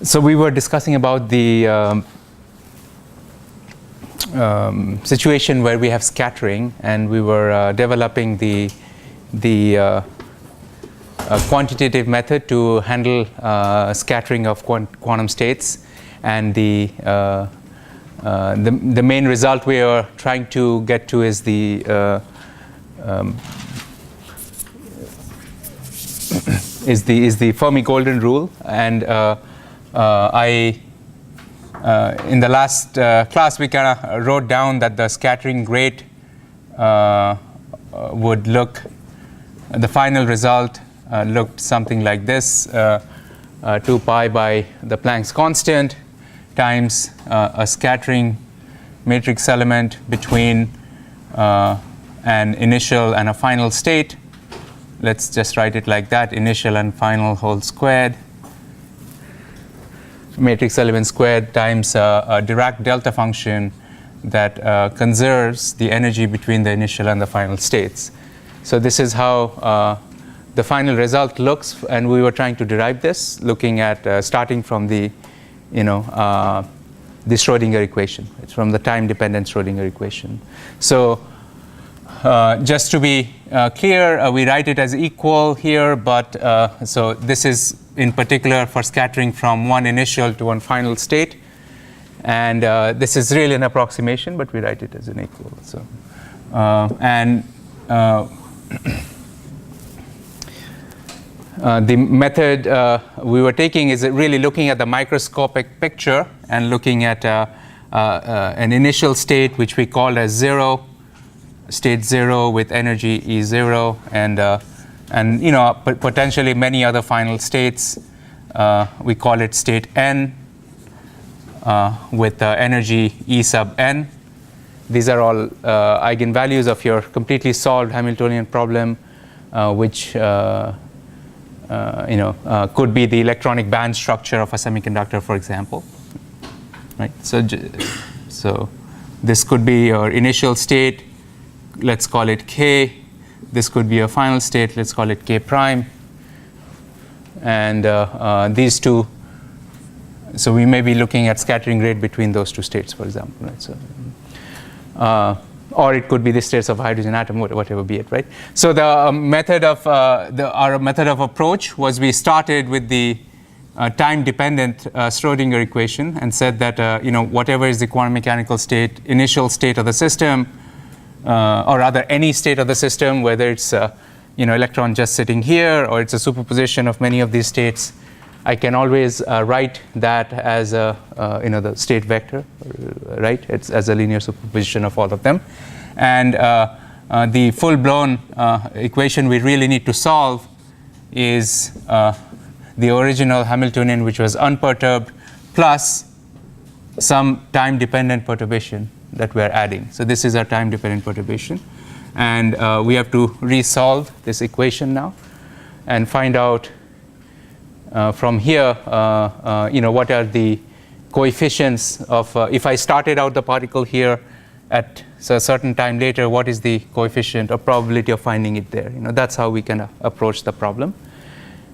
So we were discussing about the situation where we have scattering, and we were developing the quantitative method to handle scattering of quantum states, and the main result we are trying to get to is the Fermi golden rule. And in the last class we kind of wrote down that the scattering rate would look, the final result looked something like this, 2 pi by the Planck's constant times a scattering matrix element between an initial and a final state. Let's just write it like that, initial and final whole squared, matrix element squared times a Dirac delta function that conserves the energy between the initial and the final states. So this is how the final result looks, and we were trying to derive this looking at starting from the the Schrodinger equation. It's from the time-dependent Schrodinger equation. So just to be clear, we write it as equal here, but so this is in particular for scattering from one initial to one final state, and this is really an approximation, but we write it as an equal. So the method we were taking is really looking at the microscopic picture and looking at an initial state which we called as 0, state 0 with energy E0, and potentially many other final states. We call it state n with energy E sub n. These are all eigenvalues of your completely solved Hamiltonian problem, which could be the electronic band structure of a semiconductor, for example. Right. So this could be your initial state. Let's call it k. This could be a final state. Let's call it k prime. And these two. So we may be looking at scattering rate between those two states, for example. Right. So. Or it could be the states of a hydrogen atom, whatever be it, right? So the method of our method of approach was we started with the time-dependent Schrodinger equation and said that whatever is the quantum mechanical state, initial state of the system, or rather any state of the system, whether it's electron just sitting here or it's a superposition of many of these states, I can always write that as the state vector, right? It's as a linear superposition of all of them. And the full-blown equation we really need to solve is the original Hamiltonian, which was unperturbed, plus some time-dependent perturbation that we're adding. So this is our time-dependent perturbation. And we have to resolve this equation now and find out from here, what are the coefficients of, if I started out the particle here at a certain time later, what is the coefficient or probability of finding it there? That's how we can approach the problem.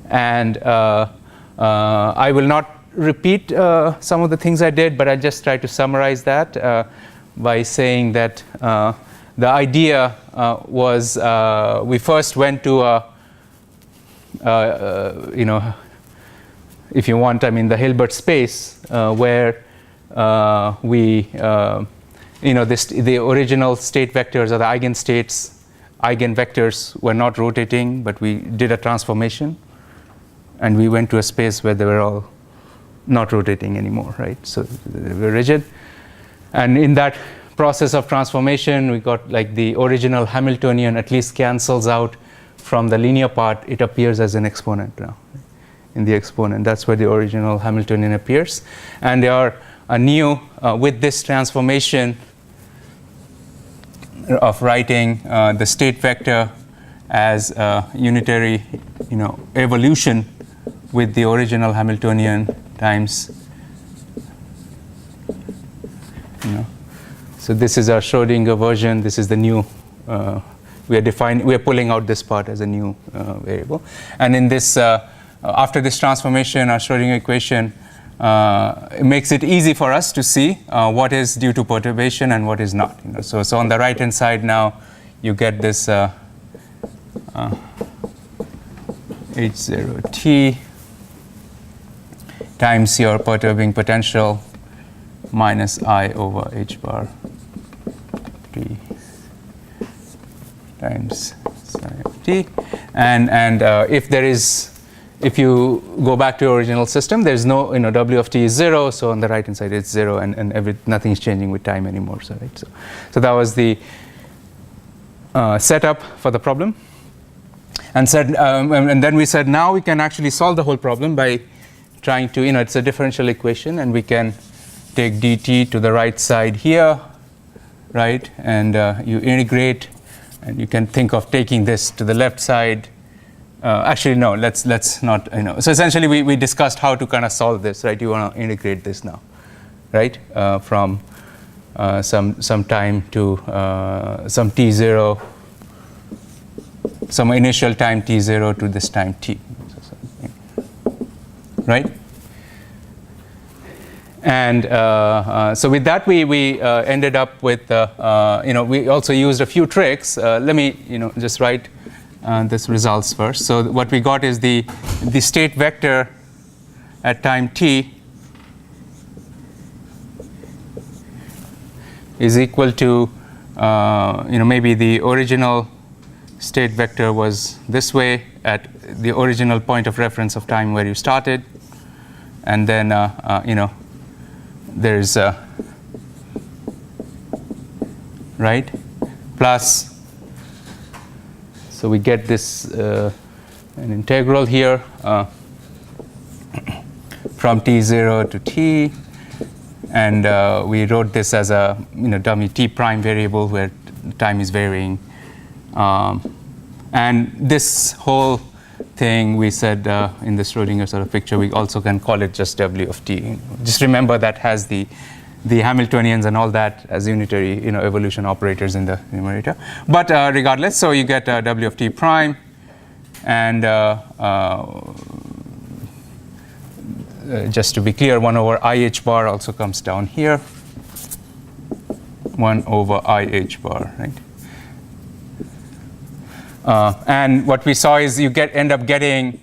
And I will not repeat some of the things I did, but I'll just try to summarize that by saying that the idea was we first went to if you want, the Hilbert space where the original state vectors or the eigenstates, eigenvectors were not rotating, but we did a transformation, and we went to a space where they were all not rotating anymore, right? So they were rigid, and in that process of transformation, we got the original Hamiltonian at least cancels out from the linear part. It appears as an exponent now. In the exponent, that's where the original Hamiltonian appears, and there are a new with this transformation of writing the state vector as a unitary, evolution with the original Hamiltonian times, So this is our Schrodinger version. This is the new. We are pulling out this part as a new variable, and in this. After this transformation, our Schrodinger equation it makes it easy for us to see what is due to perturbation and what is not. So on the right hand side now, you get this H0t times your perturbing potential minus I over h bar t times psi of t. And if you go back to your original system, there's no, W of t is 0, so on the right hand side it's 0, and nothing is changing with time anymore. So, right? So that was the setup for the problem. And then we said now we can actually solve the whole problem by trying to, it's a differential equation, and we can take dt to the right side here, right? And you integrate, and you can think of taking this to the left side. Actually, no, let's not, So essentially, we discussed how to kind of solve this, right? You want to integrate this now, right? From some time to some t0, some initial time t0 to this time t, right? And so with that, we ended up with, we also used a few tricks. Let me, just write this results first. So what we got is the state vector at time t is equal to, maybe the original state vector was this way at the original point of reference of time where you started, and then there's right plus, so we get this an integral here from t0 to t, and we wrote this as a dummy t prime variable where time is varying. And this whole thing we said in the Schrodinger sort of picture, we also can call it just W of t. Just remember that has the Hamiltonians and all that as unitary evolution operators in the numerator. But regardless, so you get W of t prime, and just to be clear, 1 over IH bar also comes down here. 1 over IH bar, right? And what we saw is you end up getting,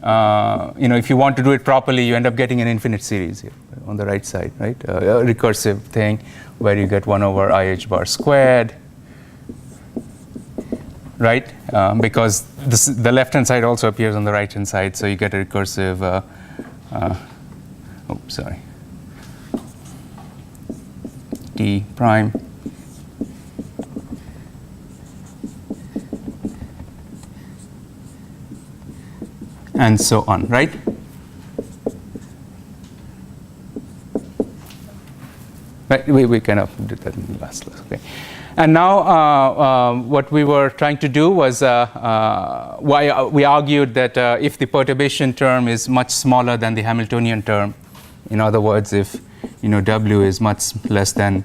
if you want to do it properly, you end up getting an infinite series here on the right side, right? A recursive thing where you get 1 over IH bar squared, right? Because the left-hand side also appears on the right-hand side, so you get a recursive, t prime. And so on, right? Right, we kind of did that in the last class, okay. And now what we were trying to do was, we argued that if the perturbation term is much smaller than the Hamiltonian term, in other words, if W is much less than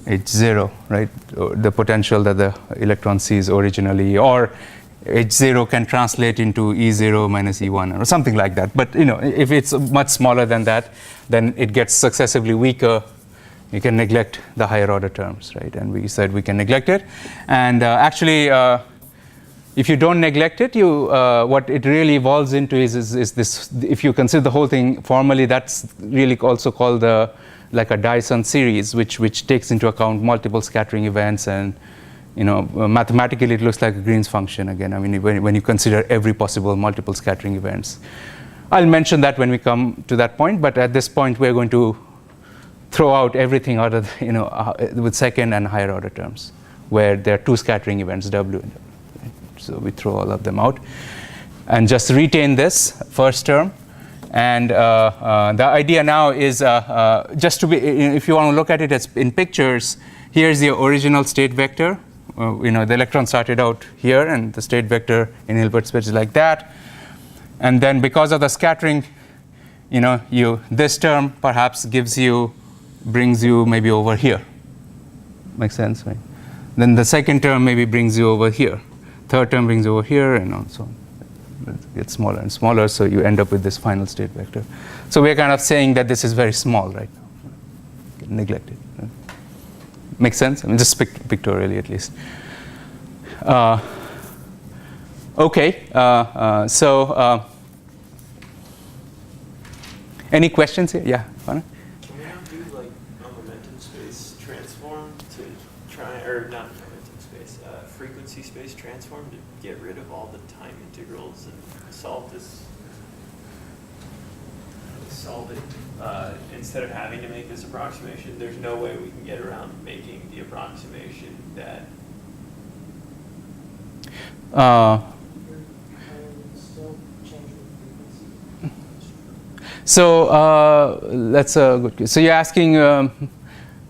H0, right, the potential that the electron sees originally, or H0 can translate into E0 minus E1 or something like that. But if it's much smaller than that, then it gets successively weaker. You can neglect the higher order terms, right? And we said we can neglect it. And actually, if you don't neglect it, what it really evolves into is this. If you consider the whole thing formally, that's really also called like a Dyson series, which takes into account multiple scattering events, and mathematically it looks like a Green's function again. I mean, when you consider every possible multiple scattering events. I'll mention that when we come to that point, but at this point we're going to throw out everything out of with second and higher order terms, where there are two scattering events, W and W. Right? So we throw all of them out, and just retain this first term. And the idea now is just to be, if you want to look at it as in pictures, here's the original state vector. The electron started out here, and the state vector in Hilbert space is like that. And then because of the scattering, this term perhaps brings you maybe over here. Makes sense, right? Then the second term maybe brings you over here. Third term brings you over here, and so on. It gets smaller and smaller, so you end up with this final state vector. So we're kind of saying that this is very small right now, neglected. Makes sense? I mean, just pictorially at least. Okay, so any questions here? Yeah, Connor? Can we not do like a momentum space transform to try, or not momentum space, frequency space transform to get rid of all the time integrals and solve this? Solve it instead of having to make this approximation. There's no way we can get around making the approximation that. So that's a good question. So you're asking,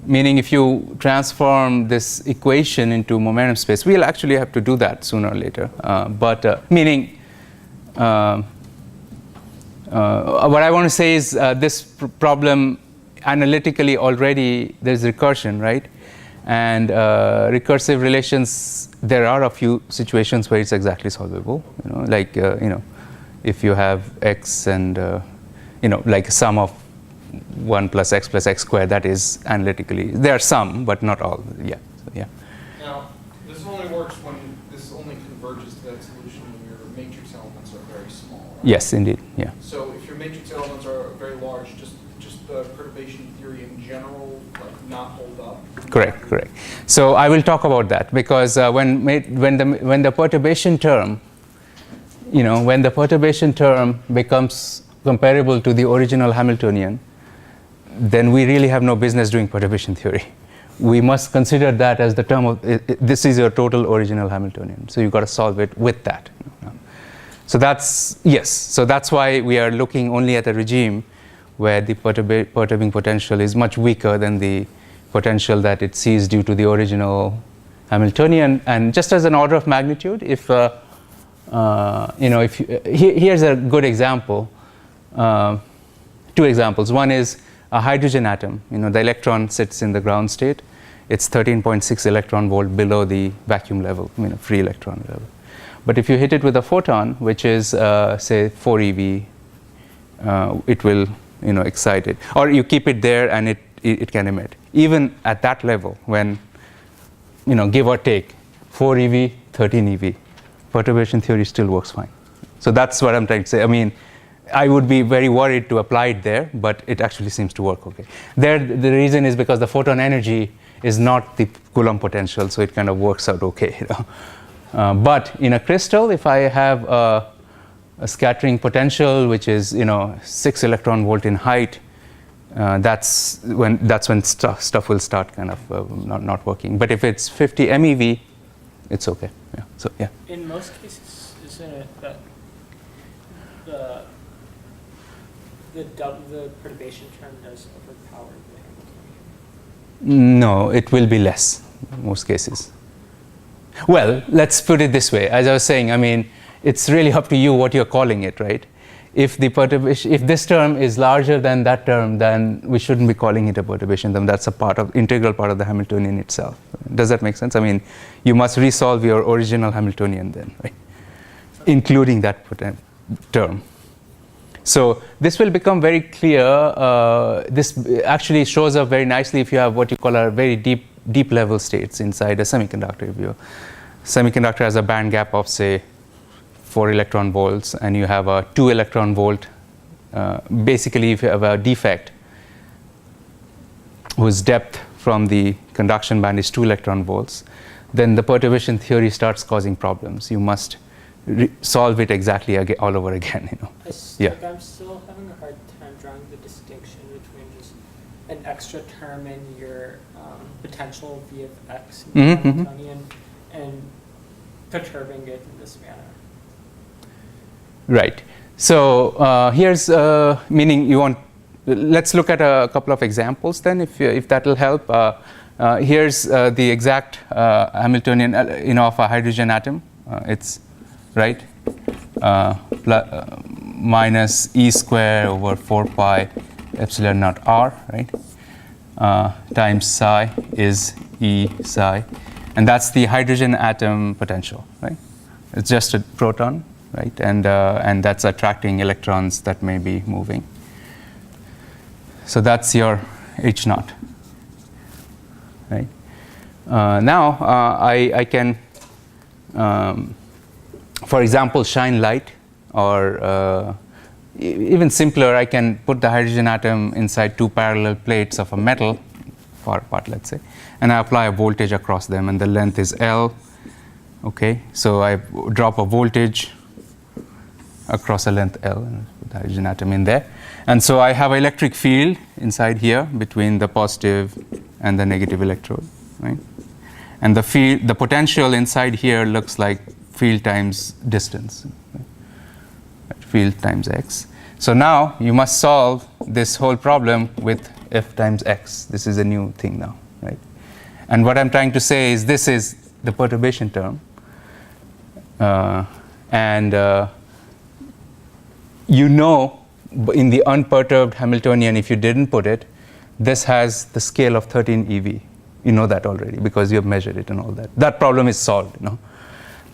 meaning if you transform this equation into momentum space, we'll actually have to do that sooner or later. Meaning, what I want to say is this problem analytically already there's recursion, right? And recursive relations, there are a few situations where it's exactly solvable. You know, like if you have x and like sum of 1 plus x squared, that is analytically, there are some, but not all. Yeah. So, yeah. Now, this only works when this only converges to that solution when your matrix elements are very small. Right? Yes, indeed. Yeah. So if your matrix elements are very large, just the perturbation theory in general, like not hold up. Correct. So I will talk about that because when the perturbation term, when the perturbation term becomes comparable to the original Hamiltonian, then we really have no business doing perturbation theory. We must consider that as the term of this is your total original Hamiltonian. So you've got to solve it with that. So that's yes. So that's why we are looking only at a regime where the perturbing potential is much weaker than the potential that it sees due to the original Hamiltonian. And just as an order of magnitude, if here's a good example. Two examples. One is a hydrogen atom. The electron sits in the ground state. It's 13.6 electron volt below the vacuum level, free electron level. But if you hit it with a photon, which is say 4 eV, it will excite it. Or you keep it there and it can emit. Even at that level, when give or take 4 eV, 13 eV, perturbation theory still works fine. So that's what I'm trying to say. I mean, I would be very worried to apply it there, but it actually seems to work okay. There, the reason is because the photon energy is not the Coulomb potential, so it kind of works out okay. But in a crystal, if I have a scattering potential which is 6 electron volt in height, that's when stuff will start kind of not working. But if it's 50 MeV, it's okay. Yeah. So yeah. In most cases, isn't it that the perturbation term does overpower the Hamiltonian? No, it will be less in most cases. Well, let's put it this way. As I was saying, I mean, it's really up to you what you're calling it, right? If this term is larger than that term, then we shouldn't be calling it a perturbation term. That's integral part of the Hamiltonian itself. Does that make sense? I mean, you must resolve your original Hamiltonian then, right? Including that term. So this will become very clear. This actually shows up very nicely if you have what you call a very deep level states inside a semiconductor. If your semiconductor has a band gap of say 4 electron volts and you have a 2 electron volt, basically if you have a defect whose depth from the conduction band is 2 electron volts, then the perturbation theory starts causing problems. You must solve it exactly all over again. I'm still having a hard time drawing the distinction between just an extra term in your potential v of x in the Hamiltonian and perturbing it in this manner. Right. So here's meaning you want. Let's look at a couple of examples then, if that will help. Here's the exact Hamiltonian, of a hydrogen atom. It's right minus e square over 4 pi epsilon naught r, right? Times psi is E psi, and that's the hydrogen atom potential, right? It's just a proton right? And that's attracting electrons that may be moving. So that's your H naught, right? Now I can, for example, shine light, or even simpler, I can put the hydrogen atom inside two parallel plates of a metal, far apart, let's say, and I apply a voltage across them, and the length is L. Okay, so I drop a voltage across a length L, and put the hydrogen atom in there. And so I have an electric field inside here between the positive and the negative electrode, right? And the field, the potential inside here looks like field times distance, right? Field times x. So now you must solve this whole problem with F times x. This is a new thing now, right? And what I'm trying to say is this is the perturbation term. You know, in the unperturbed Hamiltonian, if you didn't put it, this has the scale of 13 eV. You know that already because you have measured it and all that. That problem is solved, you know.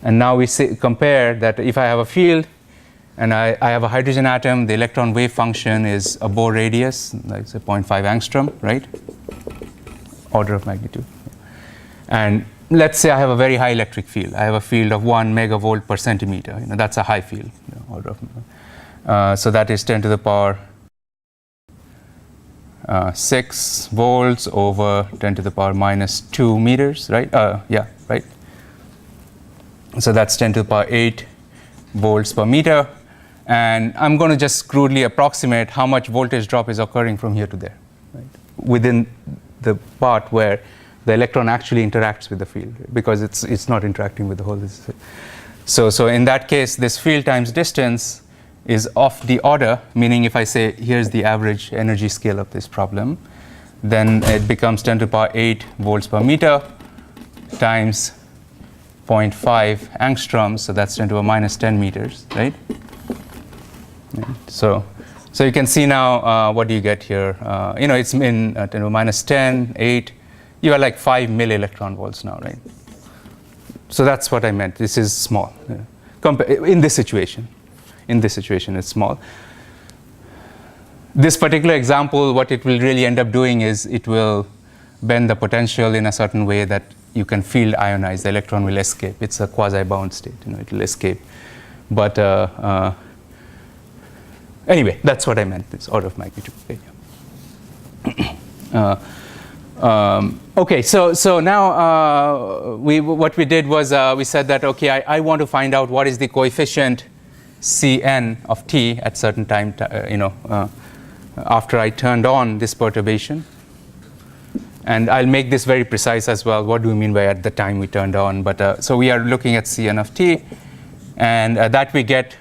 And now we compare that if I have a field and I have a hydrogen atom, the electron wave function is a Bohr radius, like say 0.5 angstrom, right? Order of magnitude. And let's say I have a very high electric field. I have a field of 1 megavolt per centimeter. You know, that's a high field, you know, order of. So that is 10 to the power 6 volts over 10 to the power minus 2 meters, right? Yeah, right. So that's 10 to the power 8 volts per meter. And I'm going to just crudely approximate how much voltage drop is occurring from here to there, right? Within the part where the electron actually interacts with the field, because it's not interacting with the whole. So in that case, this field times distance is of the order, meaning if I say here's the average energy scale of this problem, then it becomes 10 to the power 8 volts per meter times 0.5 angstroms, so that's 10 to the power minus 10 meters, right? So you can see now what do you get here? You know, it's in 10 to the minus 10, 8. You are like 5 milli-electron volts now, right? So that's what I meant. This is small. In this situation. In this situation, it's small. This particular example, what it will really end up doing is it will bend the potential in a certain way that you can field ionize. The electron will escape. It's a quasi-bound state. You know, it will escape. But anyway, that's what I meant. This order of magnitude. Okay, so now what we did was we said that okay, I want to find out what is the coefficient Cn of t at certain time, after I turned on this perturbation. And I'll make this very precise as well. What do we mean by at the time we turned on? But so we are looking at Cn of t, and that we get,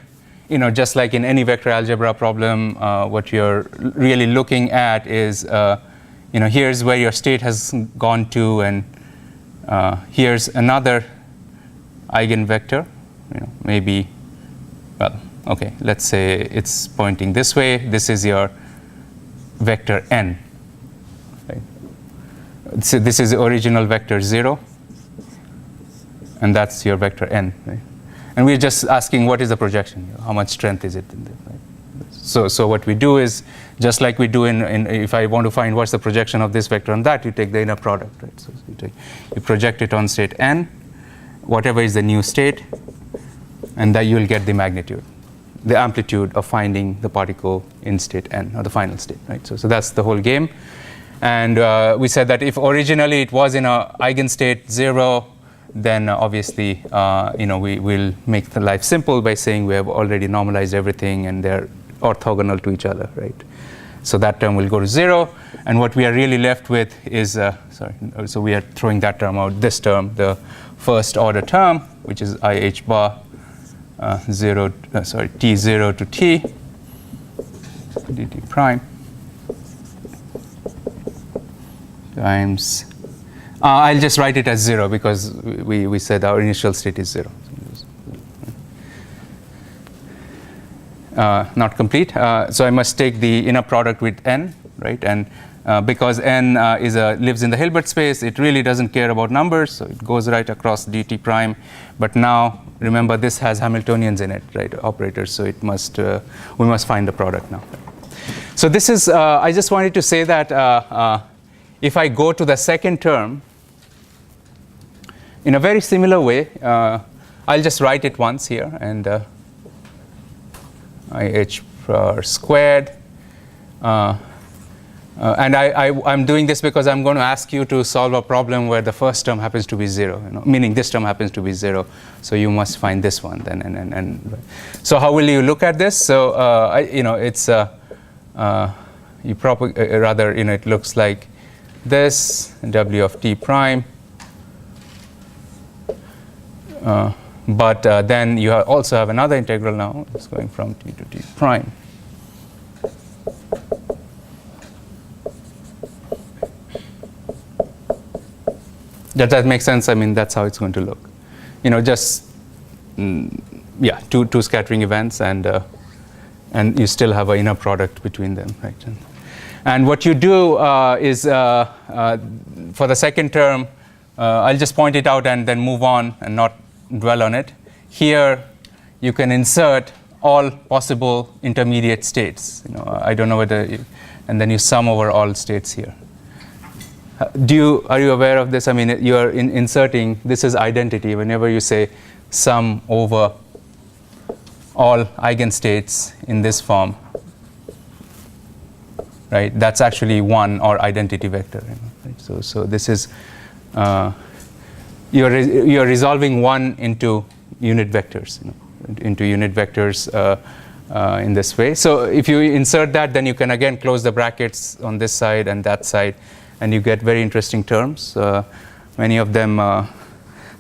you know, just like in any vector algebra problem, what you're really looking at is, you know, here's where your state has gone to, and here's another eigenvector, you know, maybe. Well, okay, let's say it's pointing this way. This is your vector n. Right? So this is the original vector 0, and that's your vector n. Right? And we're just asking what is the projection? How much strength is it in there? Right? So what we do is, just like we do in if I want to find what's the projection of this vector on that, you take the inner product. Right? So you project it on state n, whatever is the new state, and that you'll get the magnitude, the amplitude of finding the particle in state n, or the final state, right? So that's the whole game. And we said that if originally it was in a eigenstate 0, then obviously you know, we will make the life simple by saying we have already normalized everything and they're orthogonal to each other, right? So that term will go to 0, and what we are really left with is so we are throwing that term out, this term, the first order term, which is IH bar T0 to T dt prime times, I'll just write it as 0 because we said our initial state is 0. Not complete. So I must take the inner product with n, right? And because n lives in the Hilbert space, it really doesn't care about numbers, so it goes right across dt prime. But now, remember, this has Hamiltonians in it, right, operators, so it must we must find the product now. So this is, I just wanted to say that if I go to the second term, in a very similar way, I'll just write it once here, and IH per squared. And I'm doing this because I'm going to ask you to solve a problem where the first term happens to be 0, meaning this term happens to be 0. So you must find this one then. And so how will you look at this? So it's you rather it looks like this w of t prime. But then you also have another integral now. It's going from t to t prime. Does that make sense? I mean, that's how it's going to look. Just two scattering events, and you still have an inner product between them, right? And what you do is for the second term, I'll just point it out and then move on and not dwell on it. Here, you can insert all possible intermediate states. I don't know whether, and then you sum over all states here. Are you aware of this? I mean, you are inserting, this is identity. Whenever you say sum over all eigenstates in this form, right? That's actually one or identity vector. Right? So this is, you're resolving one into unit vectors, in this way. So if you insert that, then you can again close the brackets on this side and that side, and you get very interesting terms. Many of them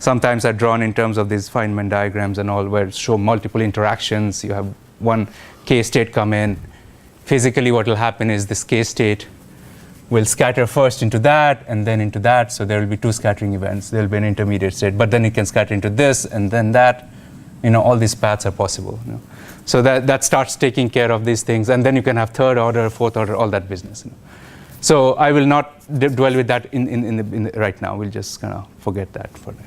sometimes are drawn in terms of these Feynman diagrams and all, where show multiple interactions. You have one k-state come in. Physically, what will happen is this k-state will scatter first into that and then into that. So there will be two scattering events. There will be an intermediate state, but then it can scatter into this and then that. All these paths are possible. So that starts taking care of these things, and then you can have third order, fourth order, all that business. So I will not dwell with that in right now. We'll just kind of forget that for now.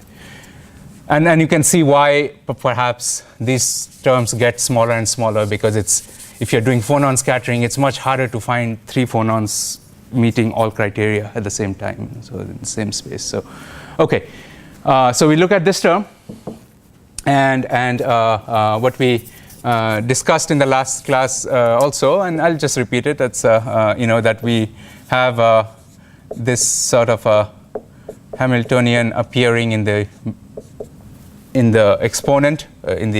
And you can see why perhaps these terms get smaller and smaller, because if you're doing phonon scattering, it's much harder to find 3 phonons meeting all criteria at the same time, so in the same space. So, okay, so we look at this term, and what we discussed in the last class also, and I'll just repeat it. That's that we have this sort of a Hamiltonian appearing in the exponent and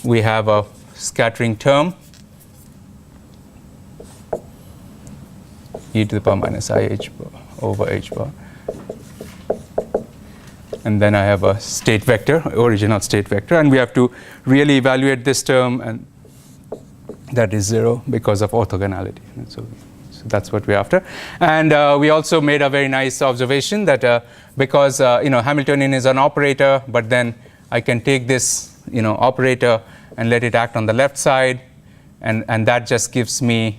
we have a scattering term e to the power minus I h bar over h bar, and then I have a state vector, original state vector, and we have to really evaluate this term, and that is 0 because of orthogonality. And so that's what we're after. And we also made a very nice observation that because Hamiltonian is an operator, but then I can take this operator and let it act on the left side, and that just gives me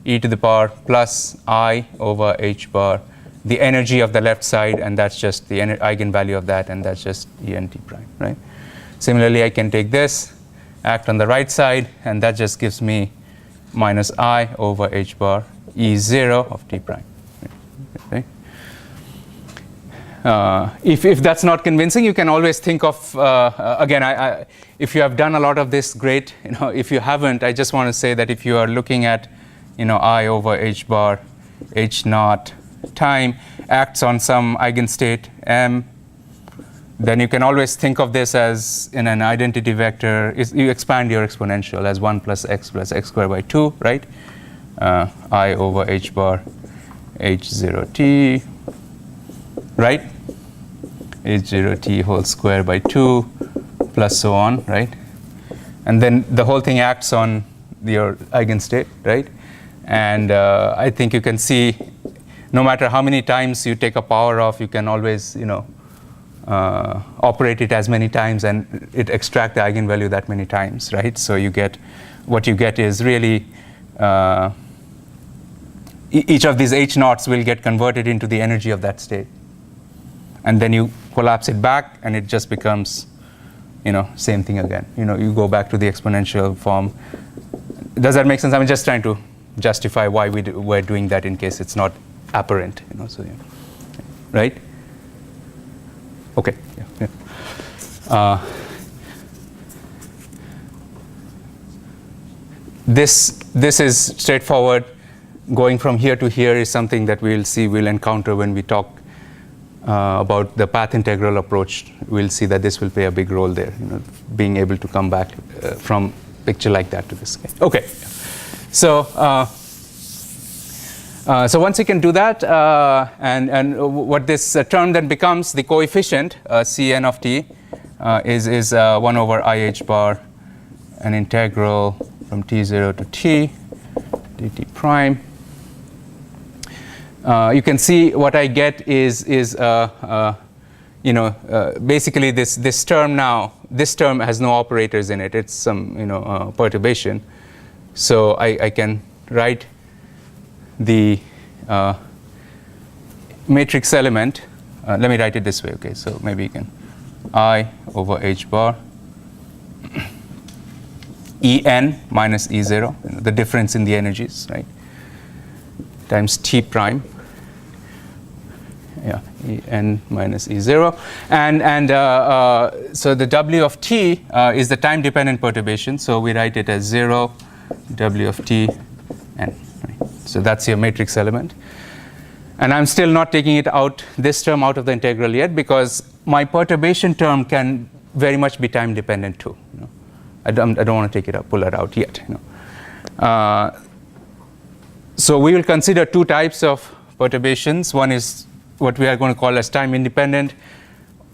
e to the power plus I over h bar, the energy of the left side, and that's just the eigenvalue of that, and that's just ENT prime, right? Similarly, I can take this, act on the right side, and that just gives me minus I over h bar E0 of t prime. Okay. If that's not convincing, you can always think of, again, if you have done a lot of this, great. If you haven't, I just want to say that if you are looking at, I over h bar, h naught time acts on some eigenstate m, then you can always think of this as in an identity vector. You expand your exponential as 1 plus x squared by 2, right? I over h bar h0t, right? h0t whole square by 2 plus so on, right? And then the whole thing acts on your eigenstate, right? And I think you can see no matter how many times you take a power off, you can always operate it as many times, and it extract the eigenvalue that many times, right? So you get, what you get is really each of these H naughts will get converted into the energy of that state. And then you collapse it back, and it just becomes, same thing again. You go back to the exponential form. Does that make sense? I'm just trying to justify why we're doing that in case it's not apparent. Right? Okay. Yeah. This is straightforward. Going from here to here is something that we'll encounter when we talk about the path integral approach. We'll see that this will play a big role there, being able to come back from picture like that to this. Okay. So once you can do that, and what this term then becomes, the coefficient, Cn of t, is 1 over I h bar, an integral from t0 to t, dt prime. You can see what I get is basically this term now. This term has no operators in it. It's some perturbation. So I can write the matrix element. Let me write it this way. Okay, so maybe you can I over h bar En minus E0, the difference in the energies, right? Times T prime. Yeah, En minus E0, and so the W of t is the time-dependent perturbation. So we write it as 0 W of t n. Right? So that's your matrix element. And I'm still not taking it out, this term out of the integral yet, because my perturbation term can very much be time-dependent too. I don't want to take it out, pull it out yet. So we will consider two types of perturbations. One is what we are going to call as time independent,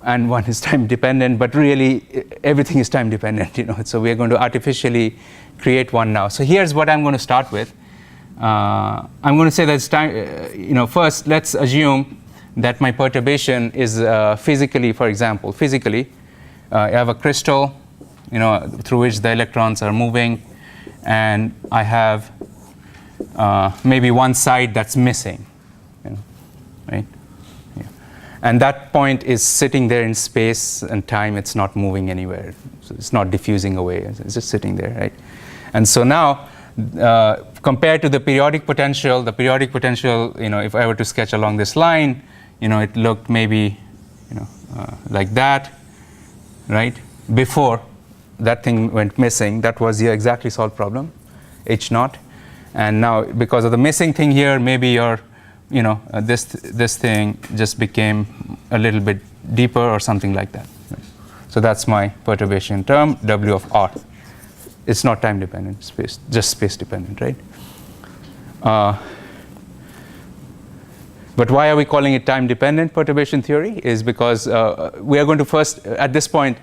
and one is time dependent, but really everything is time dependent. So we are going to artificially create one now. So here's what I'm going to start with. I'm going to say that it's time. First let's assume that my perturbation is physically, for example, I have a crystal, through which the electrons are moving, and I have maybe one side that's missing, right? Yeah. And that point is sitting there in space and time. It's not moving anywhere. So it's not diffusing away. It's just sitting there, right? And so now, compared to the periodic potential, if I were to sketch along this line, it looked maybe, like that, right? Before that thing went missing, that was the exactly solved problem, H naught. And now, because of the missing thing here, maybe your, this thing just became a little bit deeper or something like that. Right? So that's my perturbation term, W of R. It's not time dependent, just space dependent, right? But why are we calling it time dependent perturbation theory? Is because we are going to first, at this point,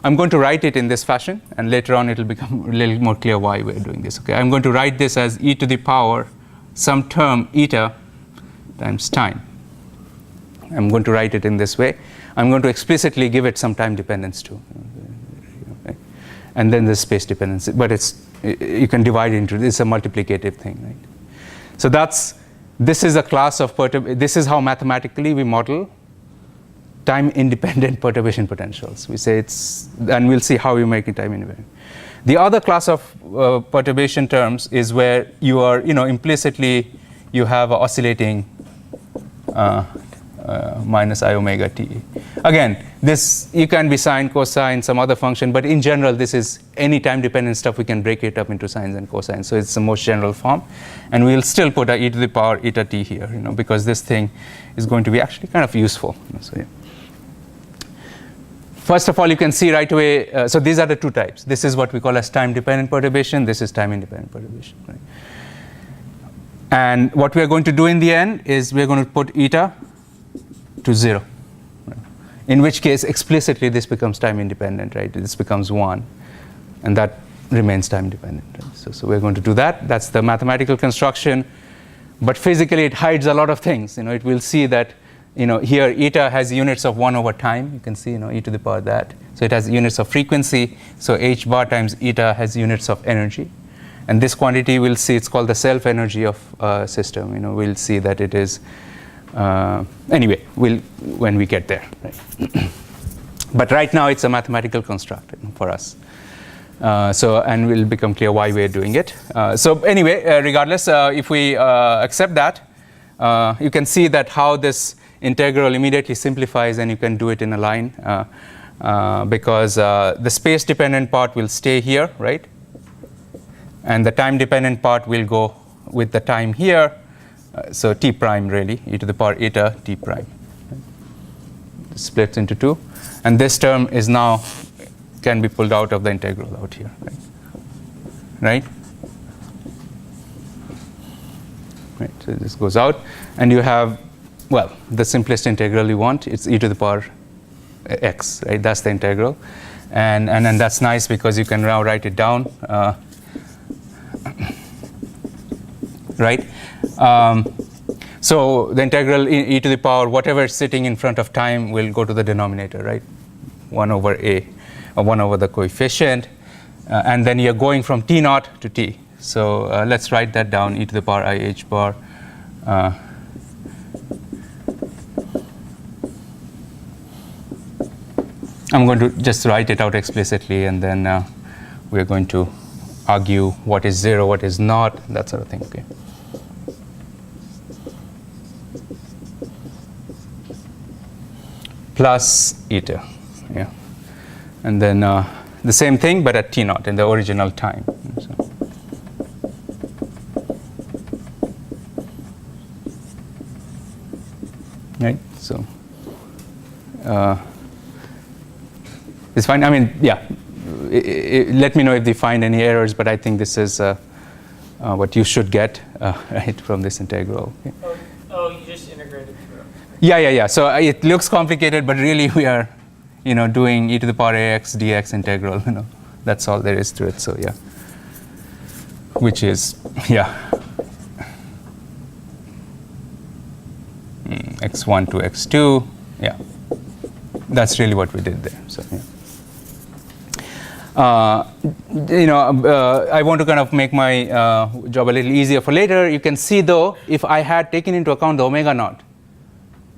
I'm going to write it in this fashion, and later on it will become a little more clear why we're doing this. Okay, I'm going to write this as e to the power some term eta times time. I'm going to write it in this way. I'm going to explicitly give it some time dependence too. Okay? And then there's space dependency, but you can divide it into, it's a multiplicative thing, right? So this is a class of this is how mathematically we model time-independent perturbation potentials. We say and we'll see how you make it time-independent. The other class of perturbation terms is where you are, implicitly you have oscillating minus I omega t. Again, this you can be sine, cosine, some other function, but in general, this is any time-dependent stuff. We can break it up into sines and cosines, so it's the most general form. And we'll still put a e to the power eta t here, because this thing is going to be actually kind of useful. So yeah. First of all, you can see right away, so these are the two types. This is what we call as time-dependent perturbation. This is time-independent perturbation. Right? And what we are going to do in the end is we're going to put eta to 0. Right? In which case, explicitly, this becomes time-independent, right? This becomes 1, and that remains time-dependent. Right? So we're going to do that. That's the mathematical construction. But physically, it hides a lot of things. It will see that here eta has units of 1 over time. You can see, e to the power that. So it has units of frequency. So h bar times eta has units of energy. And this quantity we'll see, it's called the self energy of system. We'll see that it is, anyway, when we get there. Right? But right now it's a mathematical construct for us. And will become clear why we're doing it. So anyway, regardless, if we accept that, you can see that how this integral immediately simplifies, and you can do it in a line because the space-dependent part will stay here, right? And the time-dependent part will go with the time here. So t prime really, e to the power eta t prime. It splits into two. And this term is now can be pulled out of the integral out here, right? Right. So this goes out, and you have, well, the simplest integral you want. It's e to the power x, right? That's the integral, and that's nice because you can now write it down, right? So the integral e to the power whatever is sitting in front of time will go to the denominator, right? 1 over a. 1 over the coefficient, and then you're going from t naught to t. So let's write that down, e to the power I h bar. I'm going to just write it out explicitly, and then we're going to argue what is 0, what is not, that sort of thing. Okay. Plus eta, yeah. And then the same thing, but at t naught in the original time. So. Right. So it's fine. I mean, yeah. Let me know if they find any errors, but I think this is what you should get right from this integral. Okay. Oh, you just integrated through. Yeah. So it looks complicated, but really we are. Doing e to the power ax dx integral, that's all there is to it. So yeah, which is x1 to x2, yeah, that's really what we did there. So yeah. I want to kind of make my job a little easier for later. You can see though, if I had taken into account the omega naught,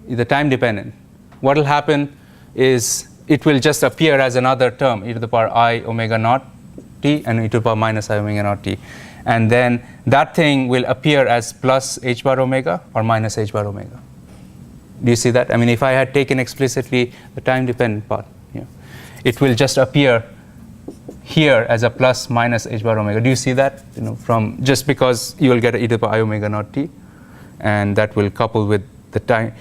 the time dependent, what will happen is it will just appear as another term, e to the power I omega naught t and e to the power minus I omega naught t. And then that thing will appear as plus h bar omega or minus h bar omega. Do you see that? I mean, if I had taken explicitly the time dependent part, it will just appear here as a plus minus h bar omega. Do you see that? From just because you will get e to the power I omega naught t, and that will couple with the time.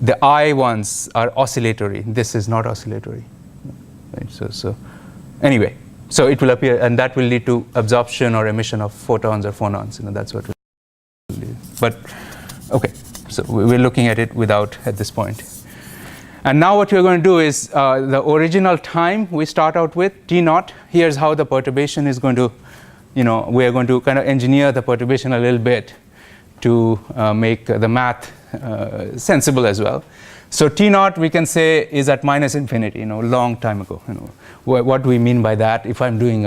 The I ones are oscillatory. This is not oscillatory. Right? So anyway, so it will appear, and that will lead to absorption or emission of photons or phonons. That's what will lead. But okay, so we're looking at it without at this point. And now what we're going to do is the original time we start out with t naught. Here's how the perturbation is going to, we are going to kind of engineer the perturbation a little bit to make the math sensible as well. So t naught we can say is at minus infinity, long time ago. What do we mean by that? If I'm doing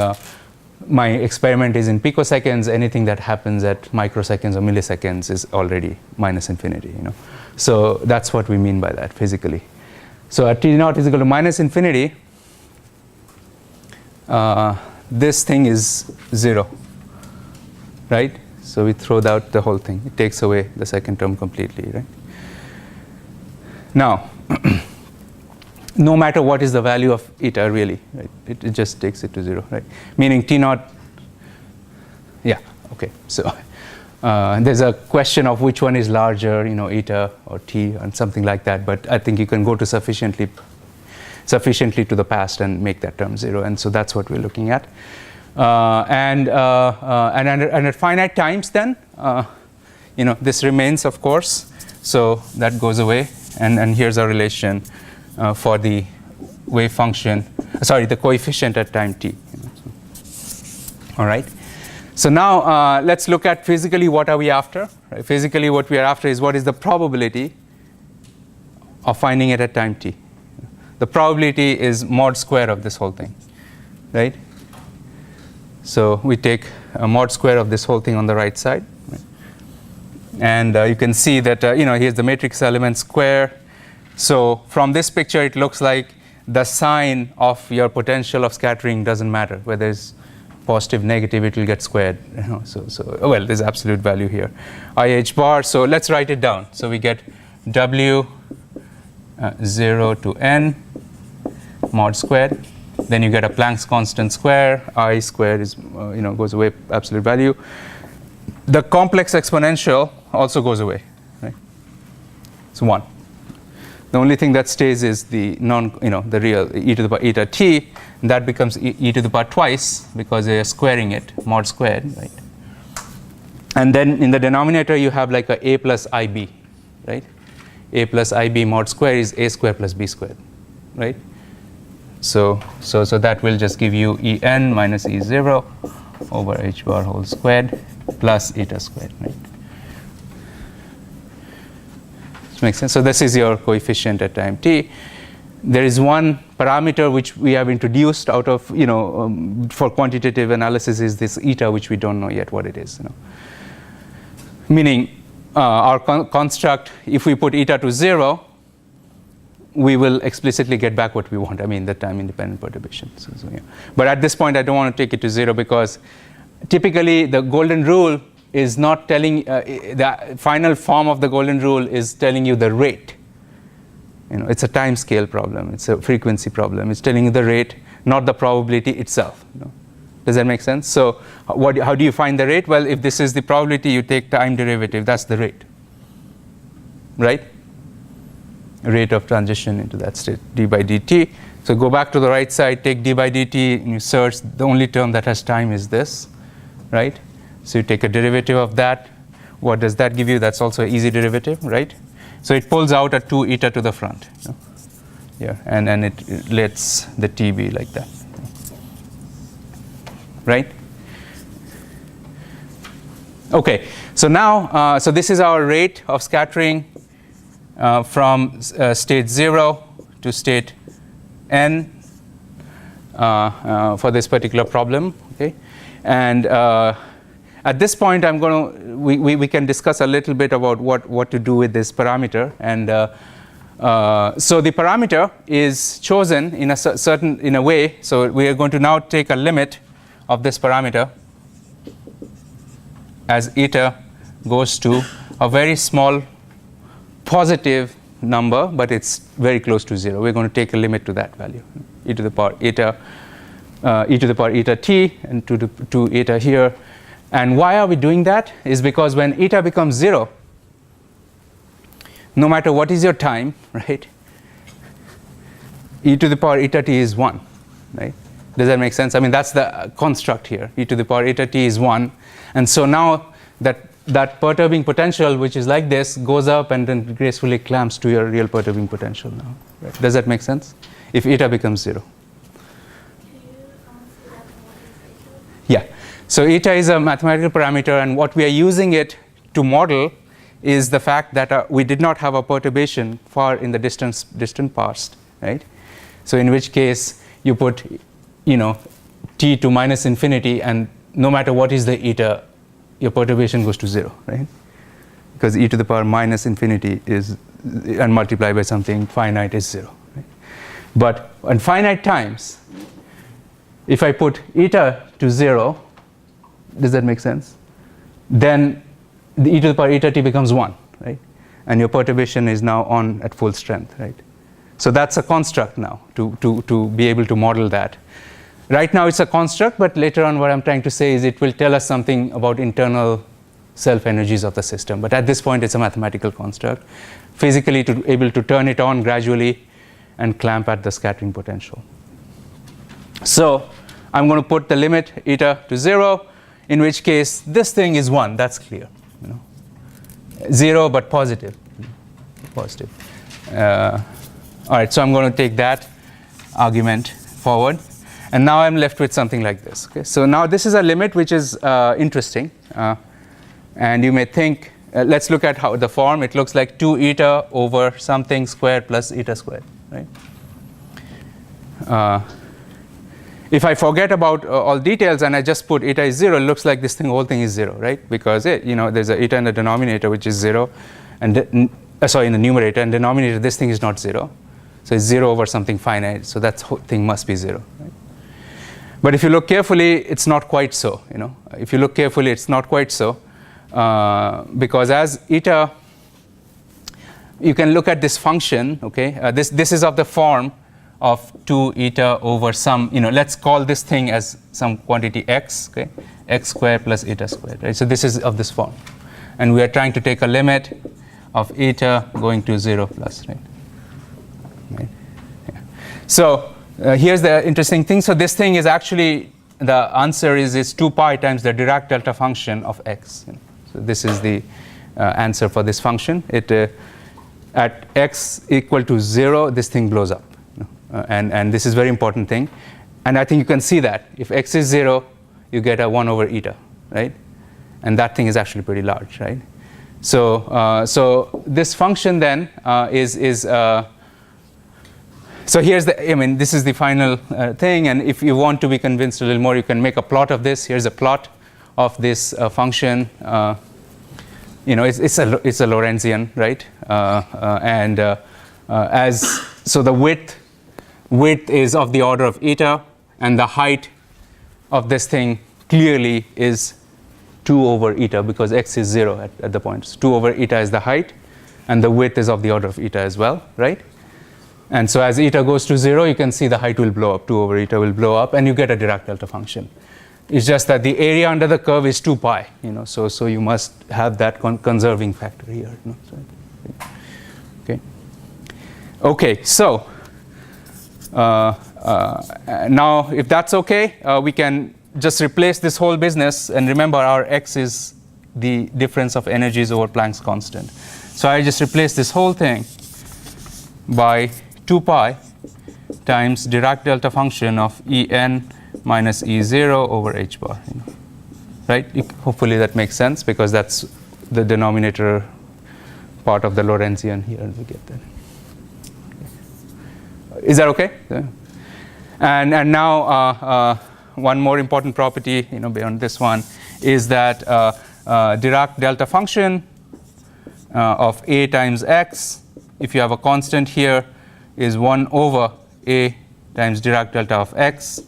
my experiment is in picoseconds, anything that happens at microseconds or milliseconds is already minus infinity. So that's what we mean by that physically. So at t naught is equal to minus infinity, this thing is 0, right? So we throw out the whole thing. It takes away the second term completely, right? Now, no matter what is the value of eta, really, right? It just takes it to 0, right? Meaning t naught, yeah, okay. So there's a question of which one is larger, eta or t, and something like that. But I think you can go to sufficiently to the past and make that term 0, and so that's what we're looking at. And at finite times, then this remains, of course. So that goes away, and here's our relation for the wave function. Sorry, the coefficient at time t. All right. So now let's look at physically what are we after. Right? Physically, what we are after is what is the probability of finding it at time t. The probability is mod square of this whole thing, right? So we take a mod square of this whole thing on the right side. Right? And you can see that, here's the matrix element square. So from this picture, it looks like the sign of your potential of scattering doesn't matter. Whether it's positive, negative, it will get squared. Well, there's absolute value here. IH bar, so let's write it down. So we get W 0 to n mod squared. Then you get a Planck's constant square. I squared is, goes away, absolute value. The complex exponential also goes away. Right? It's 1. The only thing that stays is the the real e to the power eta t. And that becomes e to the power twice because you're squaring it, mod squared, right? And then in the denominator you have like a plus ib, right? A plus ib mod square is a square plus b squared, right? So that will just give you en minus e0 over h bar whole squared plus eta squared, right? This makes sense. So this is your coefficient at time t. There is one parameter which we have introduced out of, for quantitative analysis is this eta, which we don't know yet what it is. Meaning our construct, if we put eta to 0, we will explicitly get back what we want. I mean, the time-independent perturbation. Yeah. But at this point, I don't want to take it to 0 because typically the golden rule is not telling, the final form of the golden rule is telling you the rate. It's a time scale problem. It's a frequency problem. It's telling you the rate, not the probability itself. Does that make sense? So how do you find the rate? Well, if this is the probability, you take time derivative. That's the rate, right? Rate of transition into that state, d by dt. So go back to the right side, take d by dt, and you search. The only term that has time is this, right? So you take a derivative of that. What does that give you? That's also an easy derivative, right? So it pulls out a 2 eta to the front. Yeah, and it lets the t be like that. Right? Okay, so now, so this is our rate of scattering from state 0 to state n for this particular problem. Okay, and at this point, I'm going to we can discuss a little bit about what to do with this parameter. And so the parameter is chosen in a way. So we are going to now take a limit of this parameter as eta goes to a very small positive number, but it's very close to 0. We're going to take a limit to that value, e to the power eta t, and to eta here. And why are we doing that? Is because when eta becomes 0, no matter what is your time, right, e to the power eta t is 1, right? Does that make sense? I mean, that's the construct here. E to the power eta t is 1. And so now that perturbing potential, which is like this, goes up and then gracefully clamps to your real perturbing potential now. Right? Does that make sense? If eta becomes 0. Yeah. So eta is a mathematical parameter, and what we are using it to model is the fact that we did not have a perturbation far in the distant past, right? So in which case you put, t to minus infinity, and no matter what is the eta, your perturbation goes to 0, right? Because e to the power minus infinity is, and multiplied by something finite is 0. Right? But on finite times, if I put eta to 0, does that make sense? Then the e to the power eta t becomes 1, right? And your perturbation is now on at full strength, right? So that's a construct now to be able to model that. Right now it's a construct, but later on what I'm trying to say is it will tell us something about internal self energies of the system. But at this point it's a mathematical construct. Physically able to turn it on gradually and clamp at the scattering potential. So I'm going to put the limit eta to 0, in which case this thing is 1, that's clear. 0 but positive. Positive. All right, so I'm going to take that argument forward. And now I'm left with something like this. Okay? So now this is a limit which is interesting. And you may think, let's look at how the form. It looks like 2 eta over something squared plus eta squared. Right? If I forget about all details and I just put eta is 0, it looks like this whole thing is 0, right? Because there's a eta in the denominator which is 0, and in the numerator, and denominator, this thing is not 0. So it's 0 over something finite, so that whole thing must be 0. Right? But if you look carefully, it's not quite so. If you look carefully, it's not quite so, because as eta, you can look at this function. Okay, this is of the form of 2 eta over some, let's call this thing as some quantity x, okay, x squared plus eta squared, right? So this is of this form, and we are trying to take a limit of eta going to 0 plus, right? Yeah. So here's the interesting thing. So this thing is actually, the answer is 2 pi times the Dirac delta function of x. So this is the answer for this function. At x equal to 0, this thing blows up. And this is very important thing. And I think you can see that. If x is 0, you get a 1 over eta, right? And that thing is actually pretty large, right? So this function then so here's this is the final thing. And if you want to be convinced a little more, you can make a plot of this. Here's a plot of this function. It's a Lorentzian, right? So the width is of the order of eta, and the height of this thing clearly is 2 over eta, because x is 0 at the point. So 2 over eta is the height, and the width is of the order of eta as well, right? And so as eta goes to 0, you can see the height will blow up, 2 over eta will blow up, and you get a Dirac delta function. It's just that the area under the curve is 2 pi, so you must have that conserving factor here. Okay, so now if that's okay, we can just replace this whole business, and remember our x is the difference of energies over Planck's constant. So I just replace this whole thing by 2 pi times Dirac delta function of En minus E0 over h bar, right? Hopefully that makes sense, because that's the denominator part of the Lorentzian here, and we get that. Is that okay? Yeah. And now one more important property, beyond this one, is that Dirac delta function of a times x, if you have a constant here, is 1 over a times Dirac delta of x,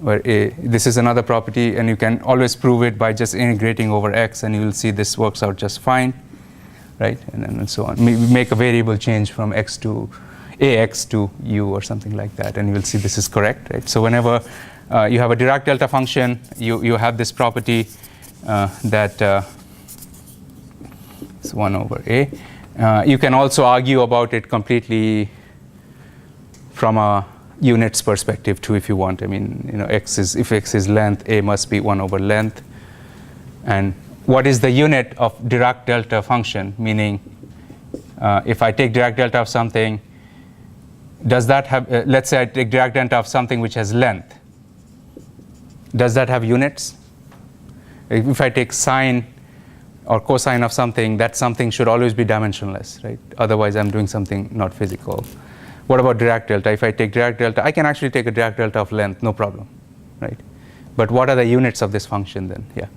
where this is another property, and you can always prove it by just integrating over x, and you will see this works out just fine, right? And so on. Make a variable change from x to ax to u or something like that, and you will see this is correct, right? So whenever you have a Dirac delta function, you have this property that is 1 over a. You can also argue about it completely from a units perspective too, if you want. I mean, if x is length, a must be 1 over length. And what is the unit of Dirac delta function? Meaning, if I take Dirac delta of something, does that have, let's say I take Dirac delta of something which has length. Does that have units? If I take sine or cosine of something, that something should always be dimensionless, right? Otherwise, I'm doing something not physical. What about Dirac delta? If I take Dirac delta, I can actually take a Dirac delta of length, no problem, right? But what are the units of this function then? Yeah.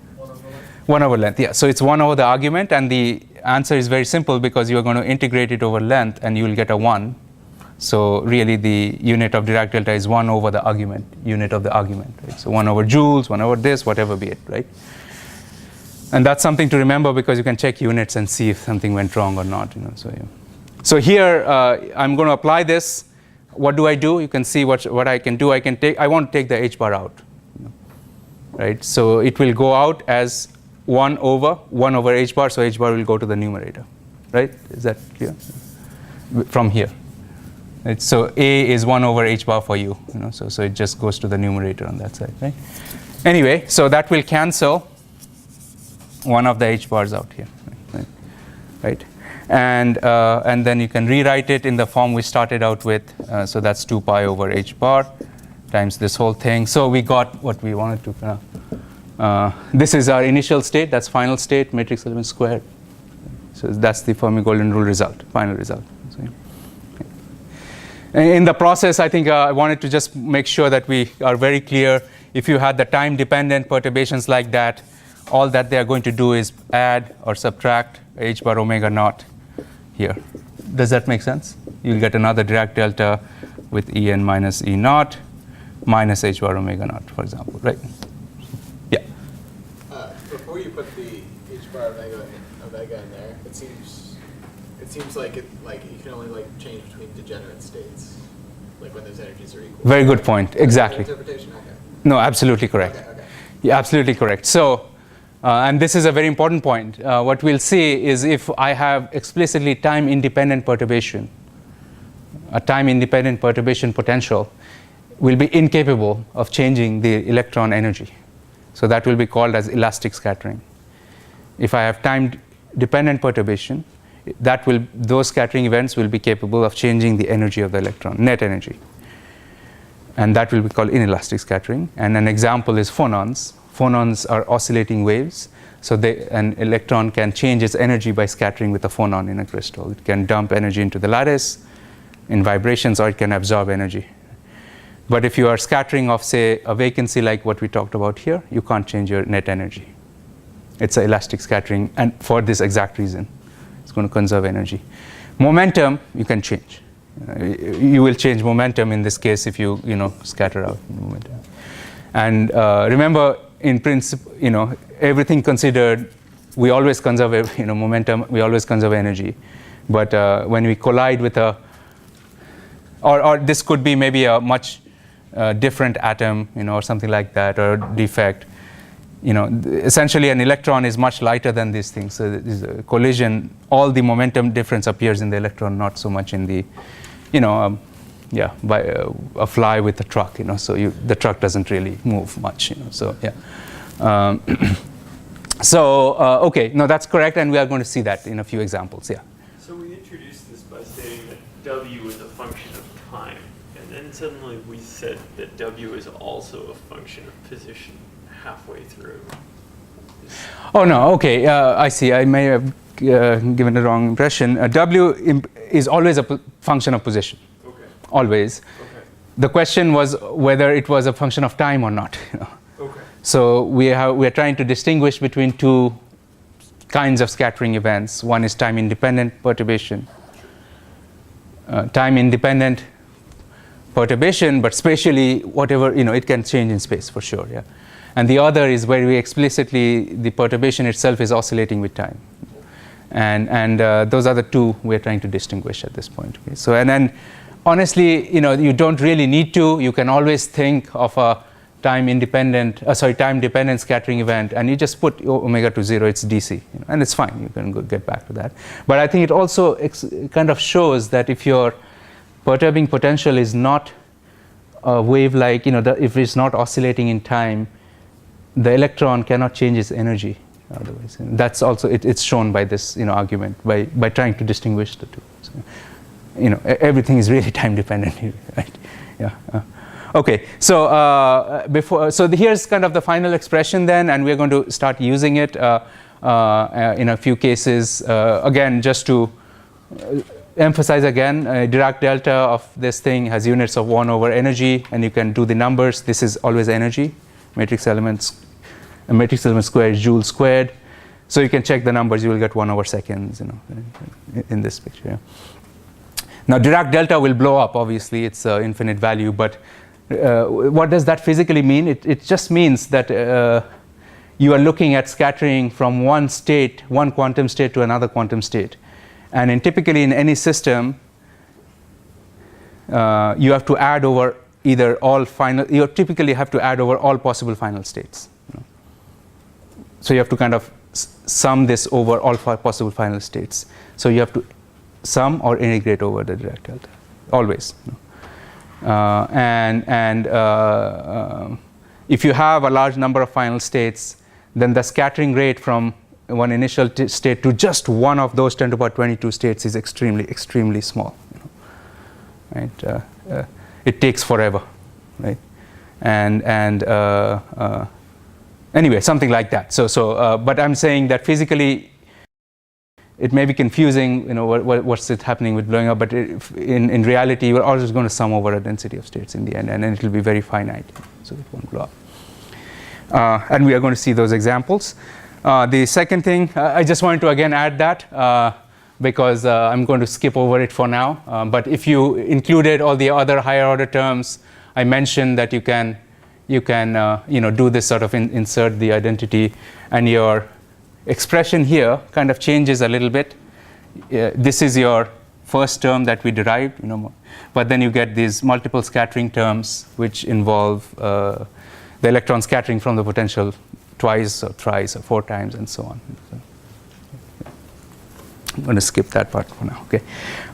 1 over length, yeah. So it's 1 over the argument, and the answer is very simple, because you're going to integrate it over length, and you will get a 1. So really the unit of Dirac delta is 1 over the argument, unit of the argument, right? So 1 over joules, 1 over this, whatever be it, right? And that's something to remember, because you can check units and see if something went wrong or not. So, yeah. So here I'm going to apply this. What do I do? You can see what I can do. I want to take the h bar out, right? So it will go out as 1 over h bar. So h bar will go to the numerator, right? Is that clear? From here. Right? So a is 1 over h bar for you. So it just goes to the numerator on that side, right? Anyway, so that will cancel one of the h bars out here, right? And then you can rewrite it in the form we started out with. So that's 2 pi over h bar times this whole thing. So we got what we wanted to. This is our initial state. That's final state, matrix element squared. So that's the Fermi golden rule result, final result. In the process, I think I wanted to just make sure that we are very clear. If you had the time-dependent perturbations like that, all that they are going to do is add or subtract h bar omega naught here. Does that make sense? You'll get another Dirac delta with En minus E naught minus h bar omega naught, for example, right? Yeah. Before you put the h bar omega in there, it seems like you can only change between degenerate states, like when those energies are equal. Very good point. Exactly. Interpretation. Okay. No, absolutely correct. Okay. Yeah, absolutely correct. So, and this is a very important point. What we'll see is if I have explicitly time-independent perturbation, a time-independent perturbation potential will be incapable of changing the electron energy. So that will be called as elastic scattering. If I have time-dependent perturbation, those scattering events will be capable of changing the energy of the electron, net energy. And that will be called inelastic scattering. And an example is phonons. Phonons are oscillating waves. So an electron can change its energy by scattering with a phonon in a crystal. It can dump energy into the lattice in vibrations, or it can absorb energy. But if you are scattering of, say, a vacancy like what we talked about here, you can't change your net energy. It's an elastic scattering, and for this exact reason. It's going to conserve energy. Momentum, you can change. You will change momentum in this case if you scatter out momentum. And remember, in principle, everything considered, we always conserve momentum. We always conserve energy. But when we collide with or this could be maybe a much different atom, or something like that, or defect. Essentially an electron is much lighter than these things. So this collision, all the momentum difference appears in the electron, not so much in the, by a fly with a truck. So the truck doesn't really move much. So yeah. Okay, no, that's correct, and we are going to see that in a few examples. Yeah. So we introduced this by stating that W is a function of time, and then suddenly we said that W is also a function of position halfway through. Oh no, okay, I see. I may have given a wrong impression. W is always a function of position. Okay. Always. Okay. The question was whether it was a function of time or not. Okay. So we are trying to distinguish between two kinds of scattering events. One is time-independent perturbation. Time-independent perturbation, but spatially, whatever, it can change in space for sure, yeah. And the other is where we explicitly, the perturbation itself is oscillating with time. And those are the two we're trying to distinguish at this point. Okay? So, and then, honestly, you don't really need to. You can always think of a time-dependent scattering event, and you just put omega to 0, it's DC, and it's fine. You can get back to that. But I think it also kind of shows that if your perturbing potential is not a wave like, if it's not oscillating in time, the electron cannot change its energy otherwise. And that's also, it's shown by this argument, by trying to distinguish the two. So, everything is really time dependent here, right? Yeah. Okay, so here's kind of the final expression then, and we're going to start using it in a few cases. Again, just to emphasize again, Dirac delta of this thing has units of 1 over energy, and you can do the numbers. This is always energy. Matrix element squared is joule squared. So you can check the numbers. You will get 1 over seconds, in this picture. Yeah. Now Dirac delta will blow up. Obviously, it's an infinite value, but what does that physically mean? It just means that you are looking at scattering from one quantum state to another quantum state. And typically in any system, you have to add over you typically have to add over all possible final states. So you have to kind of sum this over all possible final states. So you have to sum or integrate over the Dirac delta, always. If you have a large number of final states, then the scattering rate from one initial state to just one of those 10 to the power 22 states is extremely small. Right? It takes forever, right? Anyway, something like that. But I'm saying that physically, it may be confusing, what's it happening with blowing up, but in reality, we're always going to sum over a density of states in the end, and then it will be very finite, so it won't blow up. And we are going to see those examples. The second thing, I just wanted to again add that because I'm going to skip over it for now. But if you included all the other higher order terms, I mentioned that you can do this sort of insert the identity, and your expression here kind of changes a little bit. This is your first term that we derived, but then you get these multiple scattering terms which involve the electron scattering from the potential twice or thrice or 4 times and so on. So, I'm going to skip that part for now.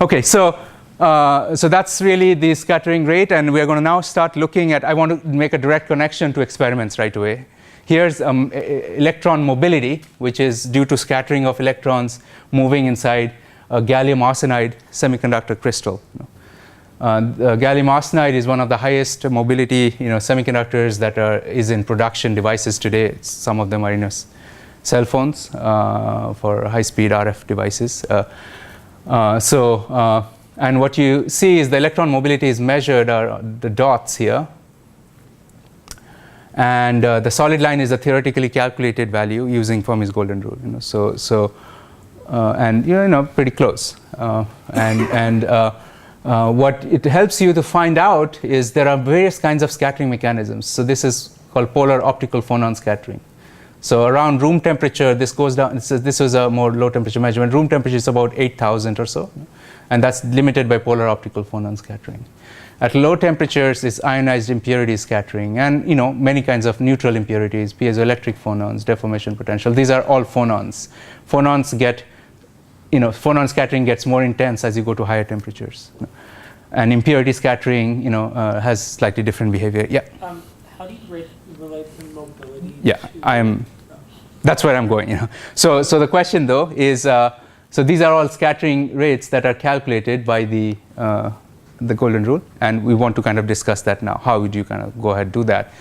Okay. So that's really the scattering rate, and we're going to now start looking at. I want to make a direct connection to experiments right away. Here's electron mobility, which is due to scattering of electrons moving inside a gallium arsenide semiconductor crystal. Gallium arsenide is one of the highest mobility semiconductors that is in production devices today. Some of them are in cell phones for high-speed RF devices. And what you see is the electron mobility is measured, the dots here. And the solid line is a theoretically calculated value using Fermi's golden rule. Pretty close. What it helps you to find out is there are various kinds of scattering mechanisms. So this is called polar optical phonon scattering. So around room temperature, this goes down. This was a more low temperature measurement. Room temperature is about 8,000 or so, and that's limited by polar optical phonon scattering. At low temperatures, it's ionized impurity scattering, and many kinds of neutral impurities, piezoelectric phonons, deformation potential. These are all phonons. Phonon scattering gets more intense as you go to higher temperatures, and impurity scattering, has slightly different behavior. Yeah. How do you relate the mobility? Yeah, that's where I'm going. So the question though is, so these are all scattering rates that are calculated by the golden rule, and we want to kind of discuss that now. How would you kind of go ahead and do that?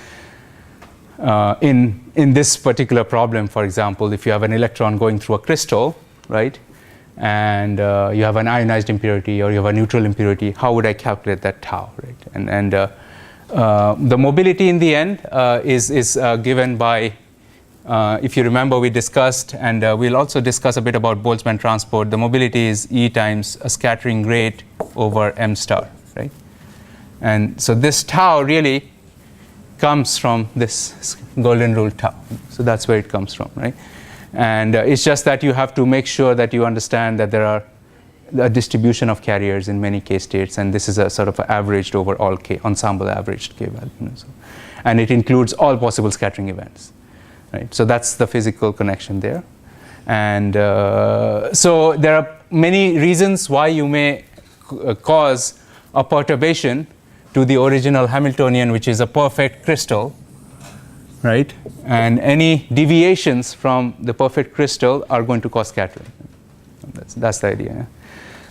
In this particular problem, for example, if you have an electron going through a crystal, right, and you have an ionized impurity or you have a neutral impurity, how would I calculate that tau, right? And the mobility in the end is given by, if you remember, we discussed, and we'll also discuss a bit about Boltzmann transport. The mobility is E times a scattering rate over m star, right? And so this tau really comes from this golden rule tau. So that's where it comes from, right? And it's just that you have to make sure that you understand that there are a distribution of carriers in many k states, and this is a sort of averaged over all k, ensemble averaged k value. And it includes all possible scattering events, right? So that's the physical connection there. And so there are many reasons why you may cause a perturbation to the original Hamiltonian, which is a perfect crystal, right? And any deviations from the perfect crystal are going to cause scattering. That's the idea. Yeah?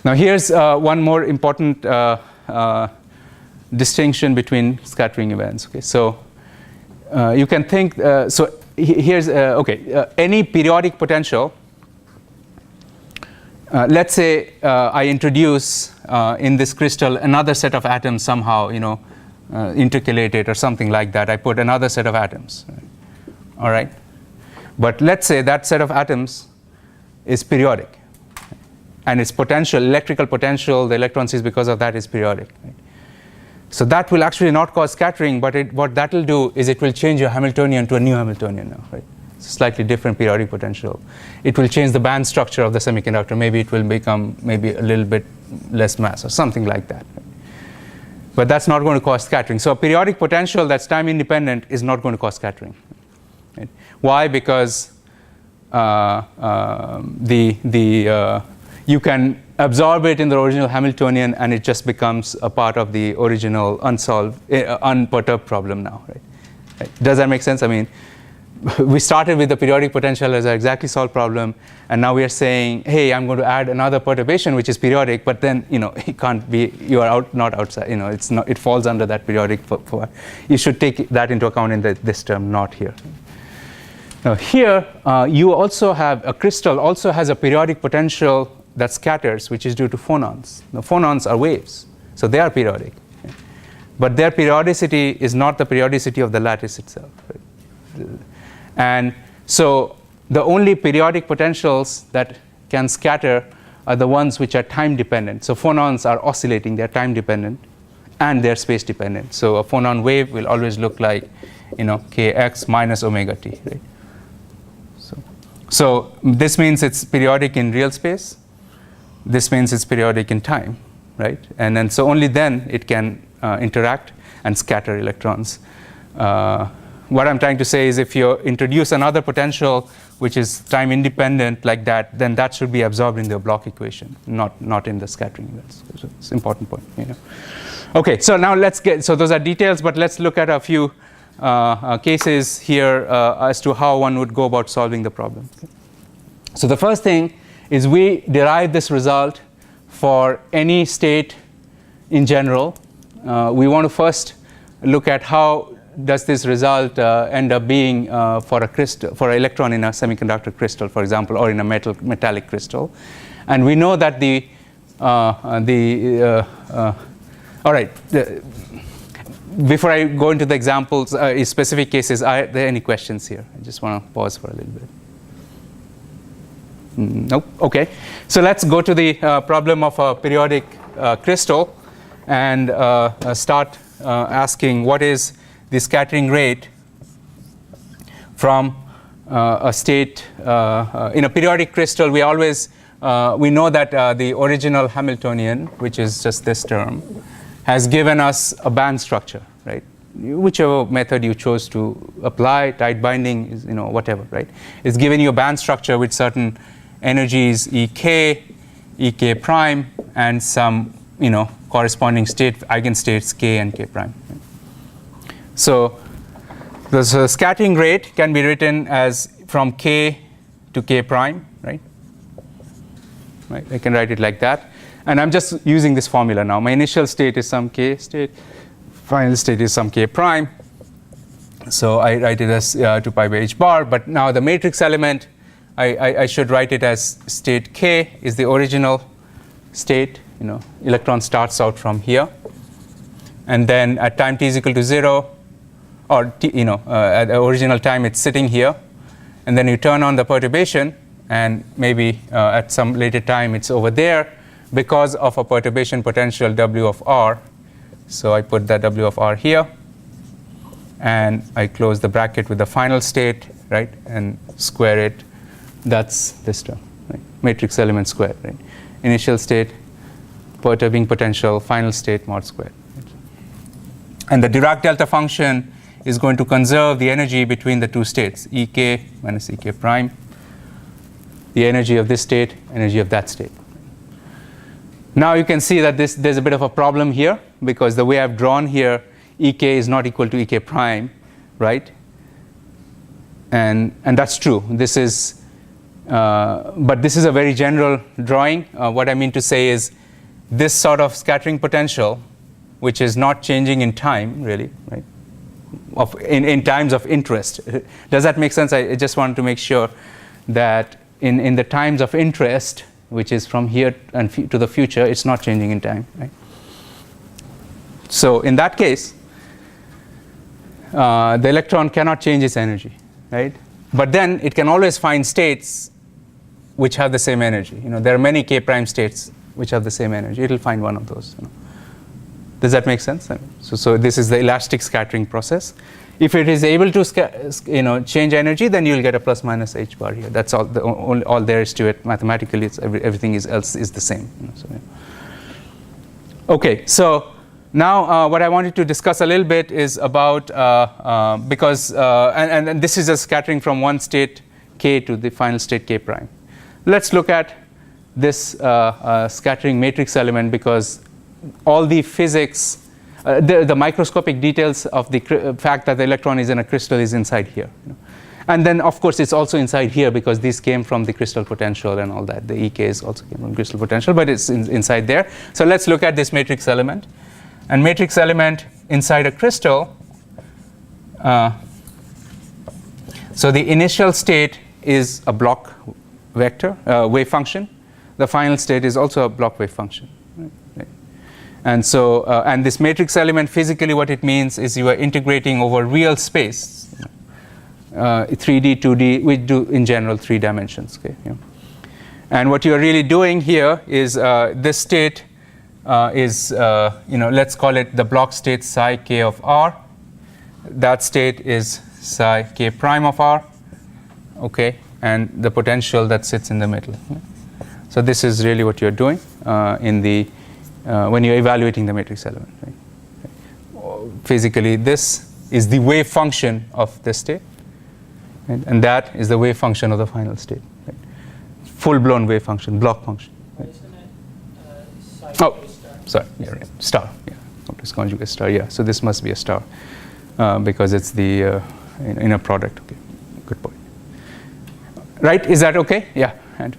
Now here's one more important distinction between scattering events. Okay, so you can think. So here's any periodic potential. Let's say I introduce in this crystal another set of atoms somehow, intercalated or something like that. I put another set of atoms. Right? All right, but let's say that set of atoms is periodic, and its potential, electrical potential, the electron sees because of that is periodic. Right? So that will actually not cause scattering, but what that will do is it will change your Hamiltonian to a new Hamiltonian now, right? It's a slightly different periodic potential. It will change the band structure of the semiconductor. Maybe it will become maybe a little bit less mass or something like that. Right? But that's not going to cause scattering. So a periodic potential that's time independent is not going to cause scattering. Right? Why? Because you can absorb it in the original Hamiltonian, and it just becomes a part of the original unperturbed problem now. Right? Does that make sense? I mean, we started with the periodic potential as an exactly solved problem, and now we are saying, hey, I'm going to add another perturbation which is periodic, but then it can't be. You are not outside. It's not. It falls under that periodic. You should take that into account in this term, not here. Now here, you also have a crystal also has a periodic potential that scatters, which is due to phonons. Now, phonons are waves, so they are periodic. Okay? But their periodicity is not the periodicity of the lattice itself. Right? And so the only periodic potentials that can scatter are the ones which are time dependent. So phonons are oscillating, they're time dependent, and they're space dependent. So a phonon wave will always look like, kx minus omega t, right? So this means it's periodic in real space. This means it's periodic in time, right? And then so only then it can interact and scatter electrons. What I'm trying to say is if you introduce another potential which is time independent like that, then that should be absorbed in the Bloch equation, not in the scattering events. So it's an important point. Okay, so now so those are details, but let's look at a few cases here as to how one would go about solving the problem. Okay. So the first thing is we derive this result for any state in general. We want to first look at how does this result end up being for a crystal, for an electron in a semiconductor crystal, for example, or in a metallic crystal. And we know that all right. Before I go into the examples, specific cases, are there any questions here? I just want to pause for a little bit. Nope. Okay. So let's go to the problem of a periodic crystal and start asking what is the scattering rate from a state in a periodic crystal. We always we know that the original Hamiltonian, which is just this term, has given us a band structure, right? Whichever method you chose to apply, tight binding is, whatever, right? It's given you a band structure with certain energies Ek, Ek prime, and some, corresponding eigenstates K and K prime. Right? So the scattering rate can be written as from K to K prime, right? Right? I can write it like that. And I'm just using this formula now. My initial state is some K state, final state is some K prime. So I write it as 2 pi by h bar. But now the matrix element, I should write it as state K is the original state. Electron starts out from here. And then at time t is equal to 0, or at the original time it's sitting here. And then you turn on the perturbation, and maybe at some later time it's over there, because of a perturbation potential W of R. So I put that W of R here, and I close the bracket with the final state, right, and square it. That's this term, right? Matrix element squared, right? Initial state, perturbing potential, final state mod squared. Right? And the Dirac delta function is going to conserve the energy between the two states, Ek minus Ek prime, the energy of this state, energy of that state. Now you can see that there's a bit of a problem here, because the way I've drawn here, Ek is not equal to Ek prime, right? And that's true. This is, but this is a very general drawing. What I mean to say is this sort of scattering potential, which is not changing in time, really, right? In times of interest. Does that make sense? I just wanted to make sure that in the times of interest, which is from here and to the future, it's not changing in time, right? So in that case, the electron cannot change its energy, right? But then it can always find states which have the same energy. There are many K prime states which have the same energy. It'll find one of those. Does that make sense? So this is the elastic scattering process. If it is able to change energy, then you'll get a plus minus h bar here. That's all. All there is to it. Mathematically, everything else is the same. Okay. So now what I wanted to discuss a little bit is about because and this is a scattering from one state K to the final state K prime. Let's look at this scattering matrix element, because all the physics, the microscopic details of the fact that the electron is in a crystal is inside here. And then, of course, it's also inside here, because these came from the crystal potential and all that. The EKs also came from crystal potential, but it's inside there. So let's look at this matrix element. And matrix element inside a crystal, So the initial state is a block vector, wave function. The final state is also a block wave function. Right? And so, and this matrix element, physically what it means is you are integrating over real space, 3D, 2D, we do in general 3 dimensions. Okay? Yeah. And what you are really doing here is this state is, let's call it the block state psi k of r. That state is psi k prime of r, okay, and the potential that sits in the middle. So this is really what you're doing in the when you're evaluating the matrix element. Right? Physically, this is the wave function of this state, right? And that is the wave function of the final state. Right? Full-blown wave function, block function. Why isn't it psi Oh, k star? sorry, you're right. Star, yeah, complex conjugate star, yeah. So this must be a star because it's the inner product. Okay, good point. Right? Is that okay? Yeah. And Do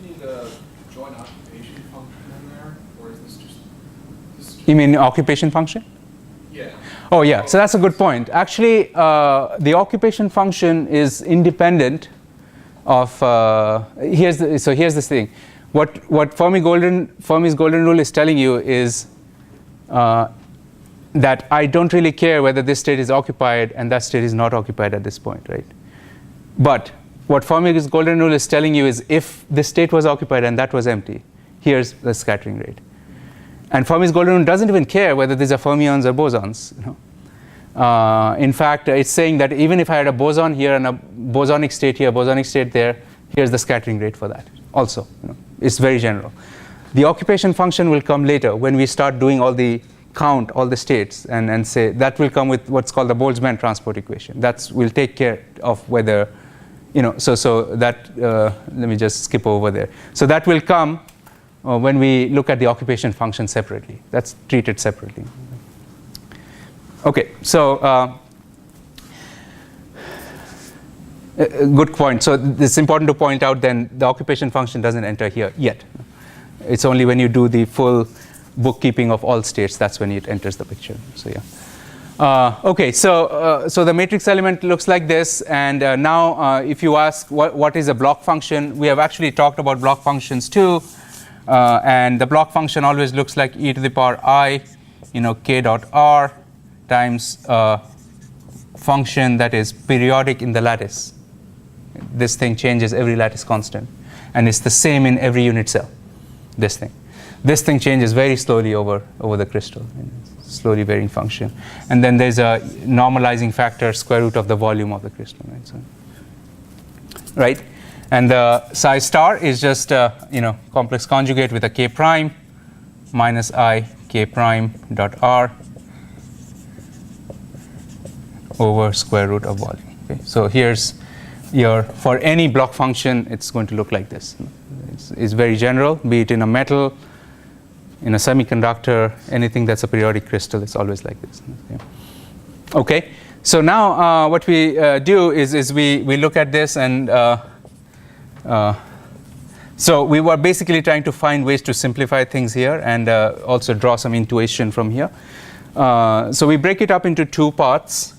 you need a joint occupation function in there, or is this just you mean occupation function? yeah? Oh, yeah. So that's a good point. Actually, the occupation function is independent of. Here's this thing. What Fermi's golden rule is telling you is that I don't really care whether this state is occupied and that state is not occupied at this point, right? But what Fermi's golden rule is telling you is if this state was occupied and that was empty, here's the scattering rate. And Fermi's golden rule doesn't even care whether these are fermions or bosons. In fact, it's saying that even if I had a boson here and a bosonic state here, bosonic state there, here's the scattering rate for that also. It's very general. The occupation function will come later when we start doing count all the states and say that will come with what's called the Boltzmann transport equation. Will take care of whether, so that, let me just skip over there. So that will come when we look at the occupation function separately. That's treated separately. Okay, so good point. So it's important to point out then the occupation function doesn't enter here yet. It's only when you do the full bookkeeping of all states that's when it enters the picture. So yeah. Okay, so the matrix element looks like this, and now if you ask what is a block function, we have actually talked about block functions too, and the block function always looks like e to the power I, k dot r times a function that is periodic in the lattice. This thing changes every lattice constant, and it's the same in every unit cell. This thing changes very slowly over the crystal, slowly varying function. And then there's a normalizing factor, square root of the volume of the crystal, right? So, right? And the psi star is just complex conjugate with a k prime minus I k prime dot r over square root of volume. Okay? So here's for any block function, it's going to look like this. It's very general, be it in a metal, in a semiconductor, anything that's a periodic crystal, it's always like this. Yeah. Okay, so now what we do is we look at this, and so we were basically trying to find ways to simplify things here and also draw some intuition from here. So we break it up into 2 parts.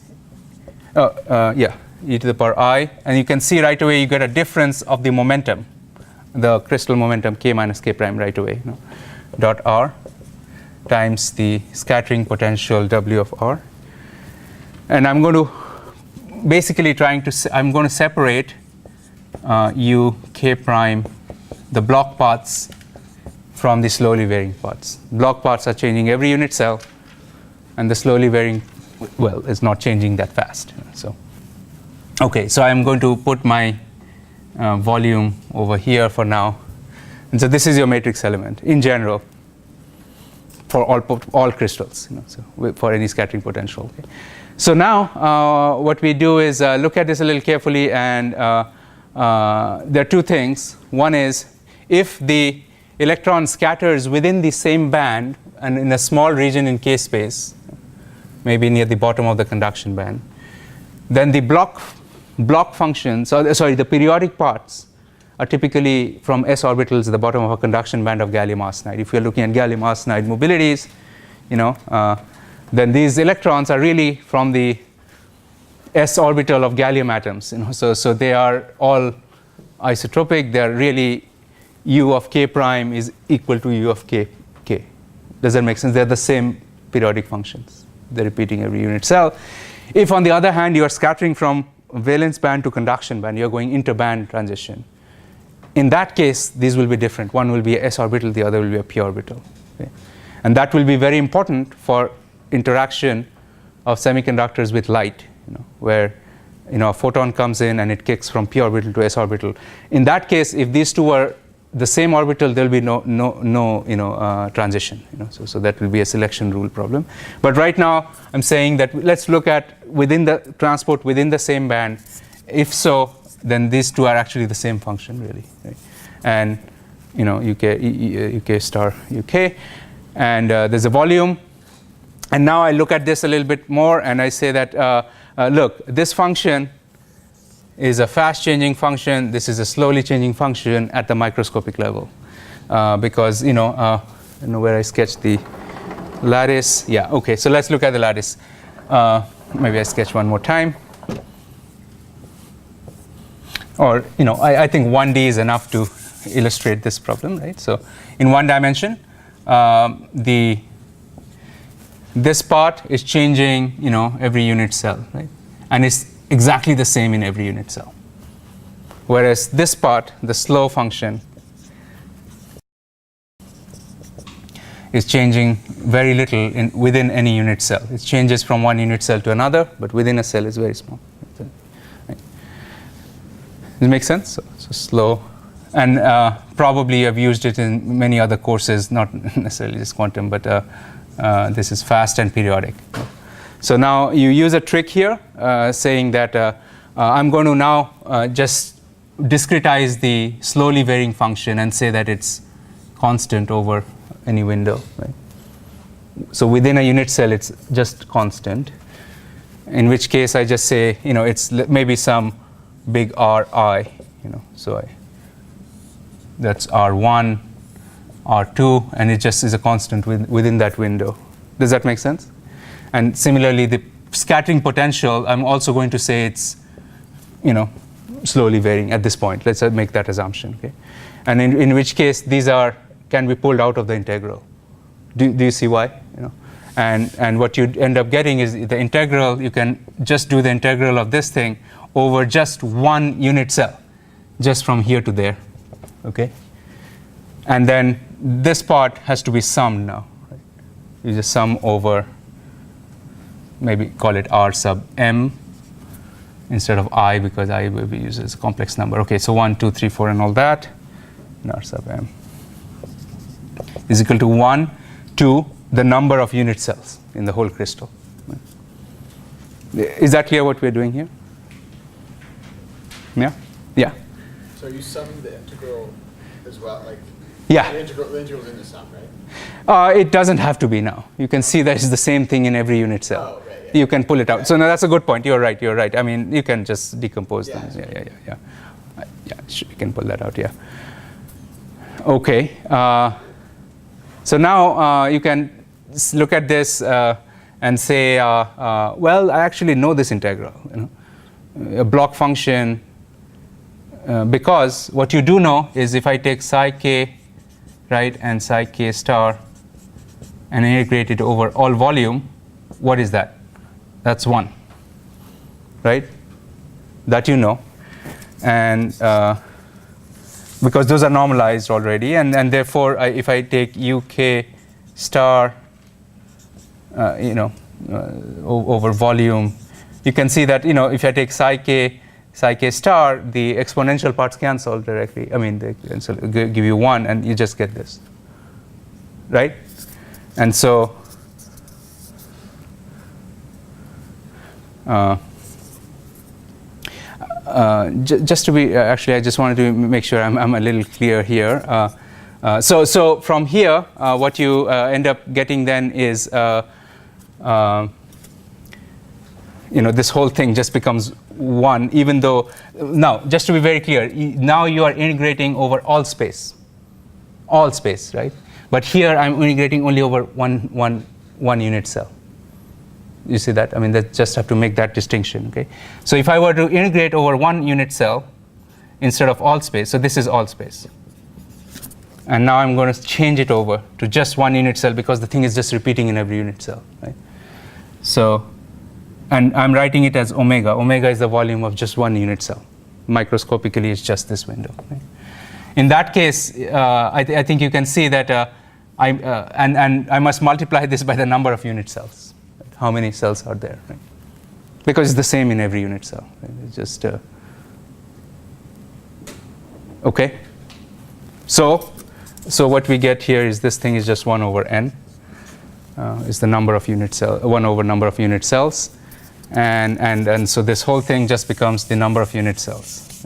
E to the power I, and you can see right away you get a difference of the momentum, the crystal momentum k minus k prime right away, dot r times the scattering potential W of r. And I'm going to basically I'm going to separate U k prime, the block parts, from the slowly varying parts. Block parts are changing every unit cell, and the slowly varying, well, is not changing that fast. So, okay, so I'm going to put my volume over here for now. And so this is your matrix element in general for all crystals, so for any scattering potential. Okay. So now what we do is look at this a little carefully, and there are 2 things. One is if the electron scatters within the same band and in a small region in k space, maybe near the bottom of the conduction band, then the block functions, the periodic parts are typically from s orbitals at the bottom of a conduction band of gallium arsenide. If you're looking at gallium arsenide mobilities, then these electrons are really from the s orbital of gallium atoms. So they are all isotropic. They are really u of k prime is equal to u of k. Does that make sense? They're the same periodic functions. They're repeating every unit cell. If, on the other hand, you are scattering from valence band to conduction band, you're going interband transition. In that case, these will be different. One will be a s orbital, the other will be a p orbital. Okay? And that will be very important for interaction of semiconductors with light, where a photon comes in and it kicks from p orbital to s orbital. In that case, if these two are the same orbital, there will be no transition. So that will be a selection rule problem. But right now, I'm saying that let's look at within the transport within the same band. If so, then these two are actually the same function, really. Right? And UK star UK, and there's a volume. And now I look at this a little bit more, and I say that look, this function is a fast changing function. This is a slowly changing function at the microscopic level, because I don't know where I sketched the lattice. Yeah, okay. So let's look at the lattice. Maybe I sketch one more time. Or I think 1D is enough to illustrate this problem, right? So in one dimension, this part is changing, every unit cell, right? And it's exactly the same in every unit cell. Whereas this part, the slow function, is changing very little within any unit cell. It changes from one unit cell to another, but within a cell is very small. Right? Does it make sense? So slow. And probably I've used it in many other courses, not necessarily just quantum, but this is fast and periodic. So now you use a trick here, saying that I'm going to now just discretize the slowly varying function and say that it's constant over any window. Right? So within a unit cell, it's just constant. In which case, I just say, it's maybe some big Ri. So that's R1, R2, and it just is a constant within that window. Does that make sense? And similarly, the scattering potential, I'm also going to say it's, slowly varying at this point. Let's make that assumption. Okay? And in which case, these can be pulled out of the integral. Do you see why? And what you end up getting is the integral. You can just do the integral of this thing over just one unit cell, just from here to there. Okay? And then this part has to be summed now. Right? You just sum over, maybe call it R sub m instead of I, because I will be used as a complex number. Okay, so 1, 2, 3, 4, and all that, and R sub m is equal to 1 to the number of unit cells in the whole crystal. Is that clear what we're doing here? Yeah? Yeah. So are you summing the integral as well? Yeah. The integral's in the sum, right? It doesn't have to be now. You can see that it's the same thing in every unit cell. Oh, right, yeah. You can pull it out. So no, that's a good point. You're right. I mean, you can just decompose them. Yeah. Sure, you can pull that out, yeah. Okay. So now you can look at this and say, well, I actually know this integral, a block function, because what you do know is if I take psi k, right, and psi k star and integrate it over all volume, what is that? That's 1, right? That you know. And because those are normalized already, and therefore, if I take uk star, over volume, you can see that, if I take psi k star, the exponential parts cancel directly. I mean, they cancel, give you 1, and you just get this, right? And so, just to be, actually, I just wanted to make sure I'm a little clear here. So from here, what you end up getting then is, this whole thing just becomes 1, even though, now, just to be very clear, now you are integrating over all space, right? But here I'm integrating only over one unit cell. You see that? I mean, that just have to make that distinction. Okay. So if I were to integrate over one unit cell instead of all space, so this is all space. And now I'm going to change it over to just one unit cell because the thing is just repeating in every unit cell. Right? So, and I'm writing it as omega. Omega is the volume of just one unit cell. Microscopically, it's just this window. Right? In that case, I think you can see that and I must multiply this by the number of unit cells. Right? How many cells are there? Right? Because it's the same in every unit cell. Right? It's just okay. So what we get here is this thing is just 1 over n. Is the number of unit cell 1 over number of unit cells, and so this whole thing just becomes the number of unit cells.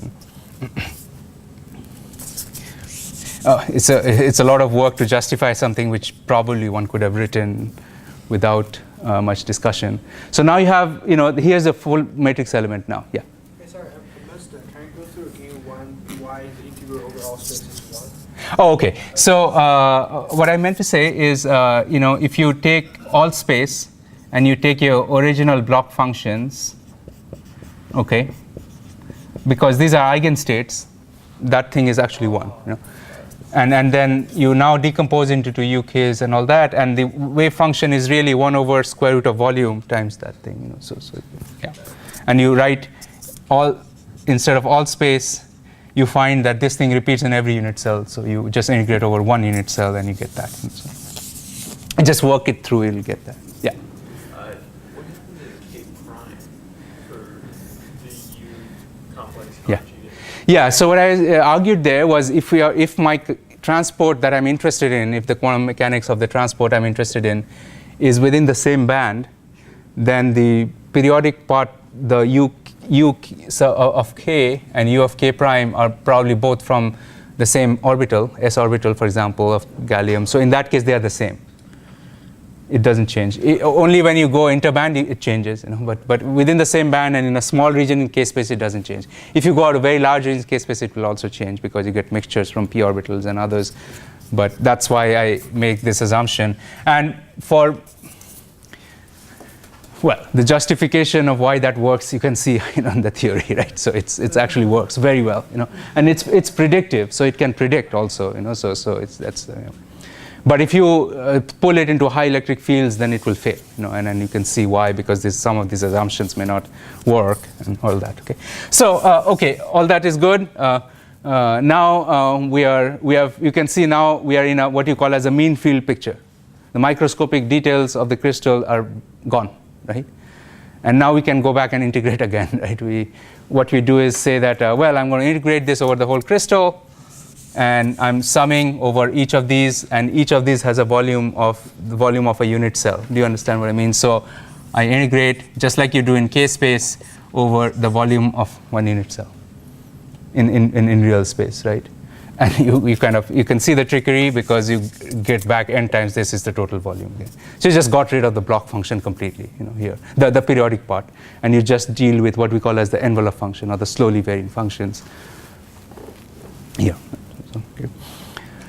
It's a lot of work to justify something which probably one could have written without much discussion. So now you have, here's a full matrix element now. Yeah. Hey, sorry, I missed it. Can you go through again why the integral over all space is 1? Oh, okay. So what I meant to say is, if you take all space and you take your original block functions, okay, because these are eigenstates, that thing is actually 1. And then you now decompose into UKs and all that, and the wave function is really 1 over square root of volume times that thing. So yeah. And you write all, instead of all space, you find that this thing repeats in every unit cell, so you just integrate over one unit cell and you get that. And just work it through, you'll get that. Yeah. What happened to K prime for the U complex Yeah. conjugate? Yeah. So what I argued there was if my transport that I'm interested in, if the quantum mechanics of the transport I'm interested in is within the same band, then the periodic part, the U of k and U of k prime are probably both from the same orbital, s orbital, for example, of gallium. So in that case, they are the same. It doesn't change. Only when you go interband, it changes. But within the same band and in a small region in k space, it doesn't change. If you go out a very large region in k space, it will also change because you get mixtures from p orbitals and others. But that's why I make this assumption. And for the justification of why that works, you can see in the theory, right? So it's actually works very well, and it's predictive, so it can predict also, So that's. But if you pull it into high electric fields, then it will fail, and then you can see why, because some of these assumptions may not work and all that. Okay, so okay, all that is good. Now you can see now we are in what you call as a mean field picture. The microscopic details of the crystal are gone. Right, and now we can go back and integrate again. Right, what we do is say that I'm going to integrate this over the whole crystal, and I'm summing over each of these, and each of these has a volume of a unit cell. Do you understand what I mean? So I integrate just like you do in k space over the volume of one unit cell in real space, right? And you can see the trickery because you get back n times this is the total volume here. So you just got rid of the block function completely, here, the periodic part, and you just deal with what we call as the envelope function or the slowly varying functions here. Okay.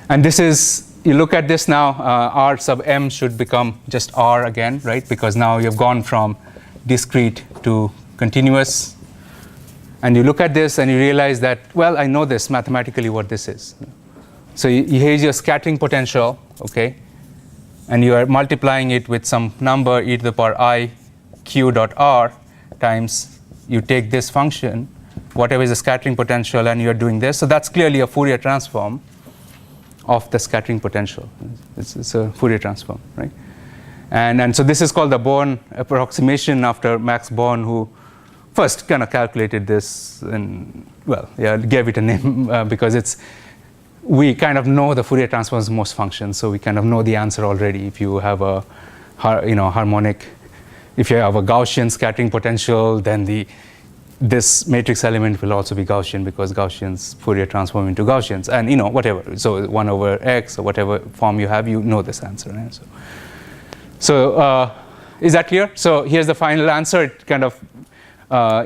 And this is, you look at this now, R sub m should become just R again, right? Because now you've gone from discrete to continuous. And you look at this and you realize that, I know this mathematically what this is. So here's your scattering potential, okay? And you are multiplying it with some number e to the power I q dot r times you take this function, whatever is the scattering potential, and you're doing this. So that's clearly a Fourier transform of the scattering potential. It's a Fourier transform, right? And so this is called the Born approximation after Max Born, who first kind of calculated this and gave it a name because we kind of know the Fourier transforms most functions, so we kind of know the answer already. If you have a harmonic, if you have a Gaussian scattering potential, then this matrix element will also be Gaussian because Gaussians Fourier transform into Gaussians, and whatever. So 1 over x or whatever form you have, you know this answer. Right? So is that clear? So here's the final answer. It kind of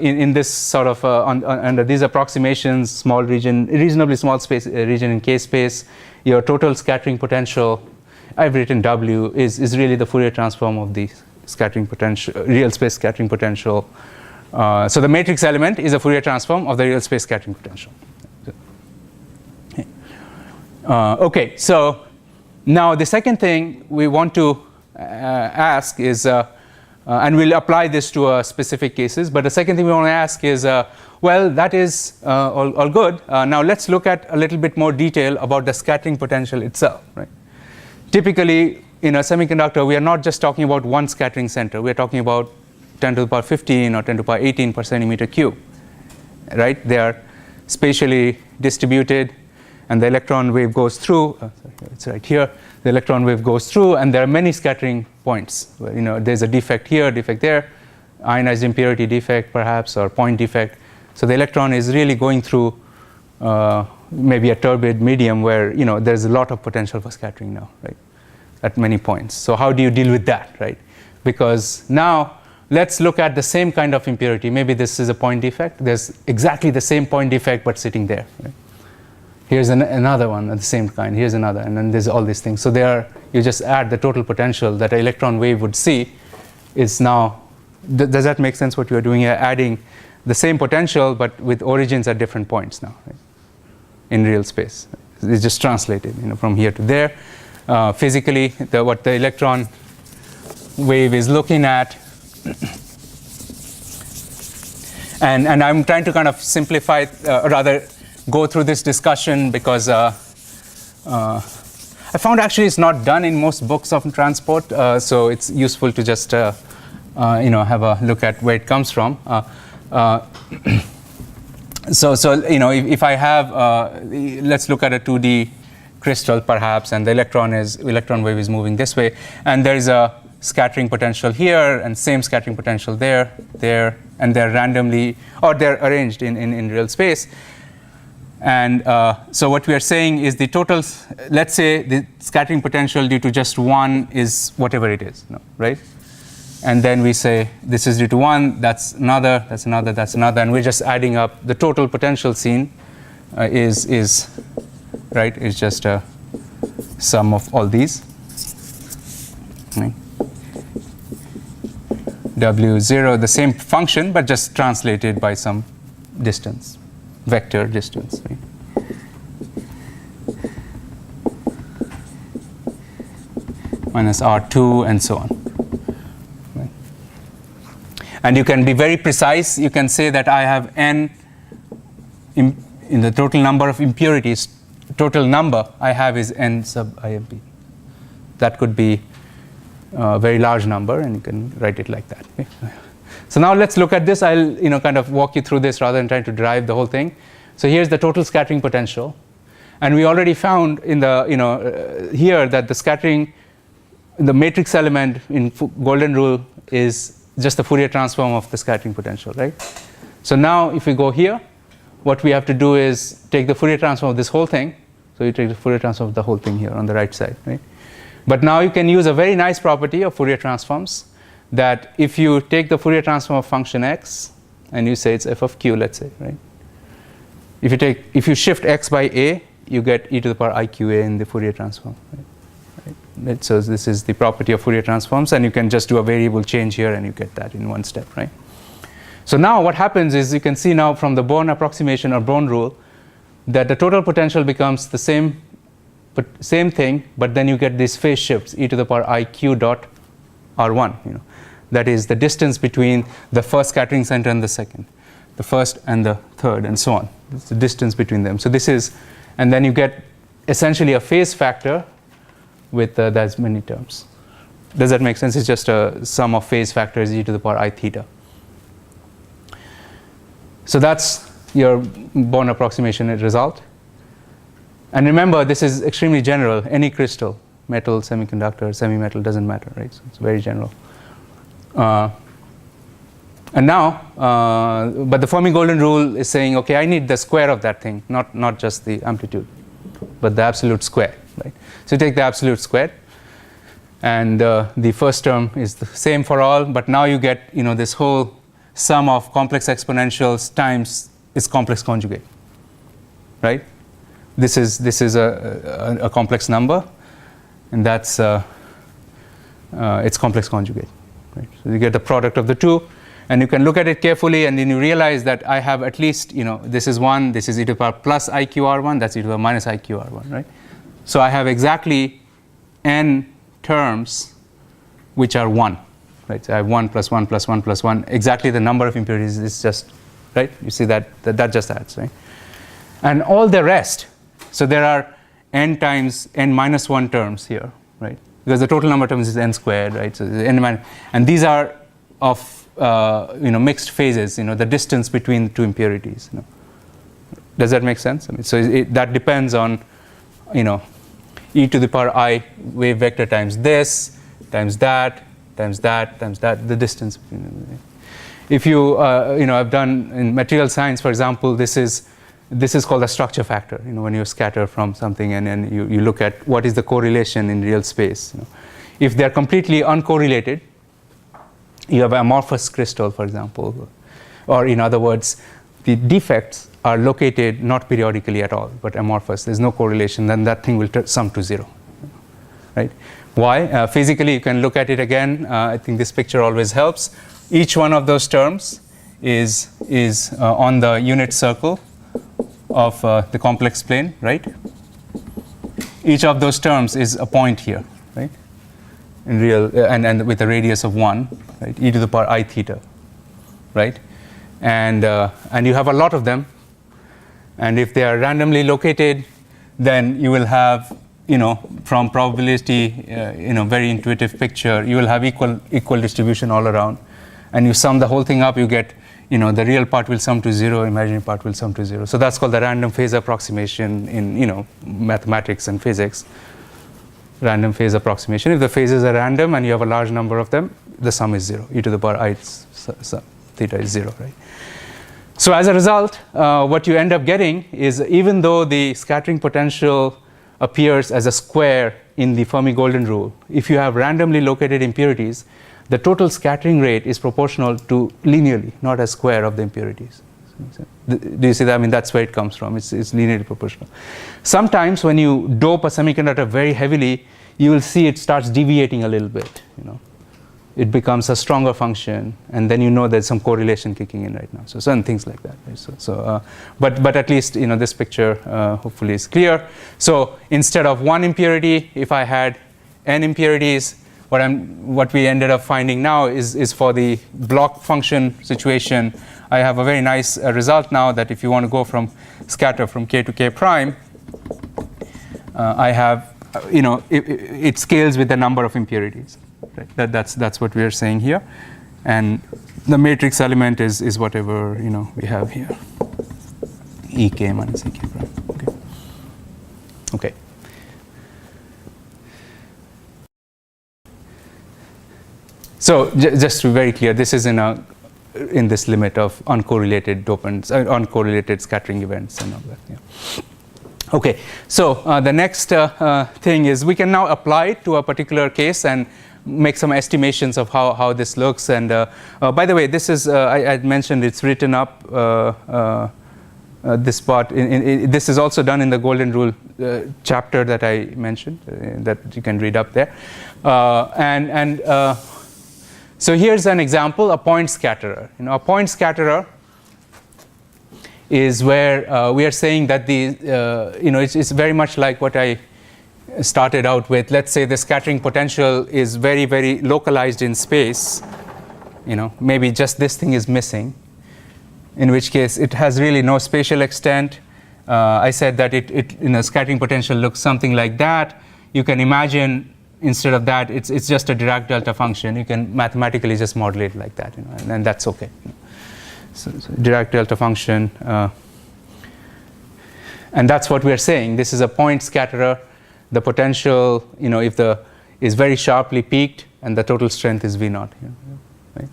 in this sort of under these approximations, small region, reasonably small space region in k space, your total scattering potential, I've written W, is really the Fourier transform of the scattering potential, real space scattering potential. So the matrix element is a Fourier transform of the real space scattering potential. Okay, so now the second thing we want to ask is, and we'll apply this to specific cases, but the second thing we want to ask is, well, that is all good. Now let's look at a little bit more detail about the scattering potential itself. Right? Typically, in a semiconductor, we are not just talking about one scattering center. We are talking about 10 to the power 15 or 10 to the power 18 per centimeter cube. Right? They are spatially distributed, and the electron wave goes through. It's right here. The electron wave goes through, and there are many scattering points. Where, there's a defect here, defect there, ionized impurity defect perhaps, or point defect. So the electron is really going through maybe a turbid medium where there's a lot of potential for scattering now, right? At many points. So how do you deal with that, right? Because now let's look at the same kind of impurity. Maybe this is a point defect. There's exactly the same point defect but sitting there. Right? Here's another one of the same kind. Here's another, and then there's all these things. So you just add the total potential that an electron wave would see is now. Does that make sense? What you are doing here, adding the same potential but with origins at different points now, right? In real space. It's just translated, from here to there. Physically, what the electron wave is looking at. And I'm trying to kind of simplify, rather go through this discussion because I found actually it's not done in most books of transport, so it's useful to just have a look at where it comes from. So if I have, let's look at a 2D crystal perhaps, and the electron wave is moving this way, and there is a scattering potential here and same scattering potential there, and they're randomly, or they're arranged in real space. And so what we are saying is the total, let's say the scattering potential due to just one is whatever it is, right? And then we say this is due to one, that's another, that's another, that's another, and we're just adding up the total potential seen is just a sum of all these. Right? W0, the same function, but just translated by some distance, vector distance. Right? Minus R2 and so on. Right? And you can be very precise. You can say that I have n in the total number of impurities. Total number I have is n sub IMP. That could be a very large number, and you can write it like that. Okay? So now let's look at this. I'll kind of walk you through this rather than trying to derive the whole thing. So here's the total scattering potential, and we already found in the here that the scattering, the matrix element in golden rule is just the Fourier transform of the scattering potential, right? So now if we go here, what we have to do is take the Fourier transform of this whole thing. So you take the Fourier transform of the whole thing here on the right side, right? But now you can use a very nice property of Fourier transforms, that if you take the Fourier transform of function x and you say it's f of q, let's say, right? If you shift x by a, you get e to the power iqa in the Fourier transform. Right? So this is the property of Fourier transforms, and you can just do a variable change here and you get that in one step, right? So now what happens is you can see now from the Born approximation or Born rule that the total potential becomes the same thing, but then you get these phase shifts, e to the power iq dot r1. That is the distance between the first scattering center and the second, the first and the third, and so on. It's the distance between them. So this is, and then you get essentially a phase factor with that many terms. Does that make sense? It's just a sum of phase factors e to the power I theta. So that's your Born approximation result. And remember, this is extremely general. Any crystal, metal, semiconductor, semi-metal, doesn't matter, right? So it's very general. And now, but the Fermi golden rule is saying, okay, I need the square of that thing, not just the amplitude, but the absolute square, right? So you take the absolute square, and the first term is the same for all, but now you get this whole sum of complex exponentials times its complex conjugate, right? This is a complex number, and that's its complex conjugate. right? So you get the product of the two, and you can look at it carefully, and then you realize that I have at least, this is 1, this is e to the power plus IQR1, that's e to the power minus IQR1, right? So I have exactly n terms which are 1, right? So I have 1 plus 1 plus 1 plus 1, exactly the number of impurities is just, right? You see that just adds, right? And all the rest, so there are n times n minus 1 terms here, right? Because the total number of terms is n squared, right? So n minus, and these are of mixed phases, the distance between the two impurities. Does that make sense? I mean, so that depends on, e to the power I wave vector times this, times that, times that, times that, the distance between them. If you, I've done in material science, for example, this is called a structure factor. When you scatter from something and then you look at what is the correlation in real space. If they're completely uncorrelated, you have amorphous crystal, for example, or in other words, the defects are located not periodically at all, but amorphous. There's no correlation. Then that thing will sum to 0, right? Why? Physically, you can look at it again. I think this picture always helps. Each one of those terms is on the unit circle of the complex plane, right? Each of those terms is a point here, right? In real and with a radius of 1, right? E to the power I theta, right? And you have a lot of them. And if they are randomly located, then you will have, from probability, very intuitive picture, you will have equal distribution all around. And you sum the whole thing up, you get, the real part will sum to 0, imaginary part will sum to 0. So that's called the random phase approximation in, mathematics and physics. Random phase approximation. If the phases are random and you have a large number of them, the sum is 0. E to the power I theta is 0, right? So as a result, what you end up getting is, even though the scattering potential appears as a square in the Fermi golden rule, if you have randomly located impurities, the total scattering rate is proportional to linearly, not a square of the impurities. Do you see that? I mean, that's where it comes from. It's linearly proportional. Sometimes when you dope a semiconductor very heavily, you will see it starts deviating a little bit. It becomes a stronger function, and then there's some correlation kicking in right now. So certain things like that. Right? But at least this picture hopefully is clear. So instead of 1 impurity, if I had n impurities, what we ended up finding now is for the block function situation, I have a very nice result now that if you want to go from scatter from k to k prime, I have, it scales with the number of impurities. Right? That's what we are saying here. And the matrix element is whatever, we have here. Ek minus ek prime. Okay. So just to be very clear, this is in this limit of uncorrelated dopants, uncorrelated scattering events and all that. Yeah. Okay, so the next thing is we can now apply it to a particular case and make some estimations of how this looks. And by the way, this is, I had mentioned it's written up, this part, this is also done in the Golden Rule chapter that I mentioned, that you can read up there. So here's an example, a point scatterer. A point scatterer is where we are saying that it's very much like what I started out with. Let's say the scattering potential is very, very localized in space. Maybe just this thing is missing, in which case it has really no spatial extent. I said that scattering potential looks something like that. You can imagine, instead of that, it's just a Dirac delta function. You can mathematically just model it like that, and that's okay. So Dirac delta function, and that's what we are saying. This is a point scatterer. The potential, is very sharply peaked, and the total strength is V naught. Right?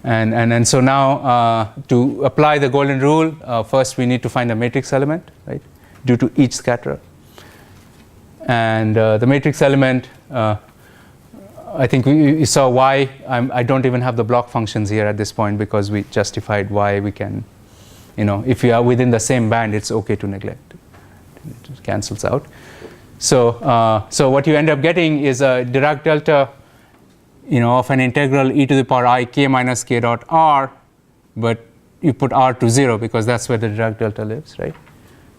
And so now to apply the golden rule, first we need to find a matrix element, right, due to each scatterer. And the matrix element, I think you saw why I don't even have the block functions here at this point, because we justified why we can, if you are within the same band, it's okay to neglect. It cancels out. So what you end up getting is a Dirac delta of an integral e to the power I k minus k dot r, but you put r to 0 because that's where the Dirac delta lives, right?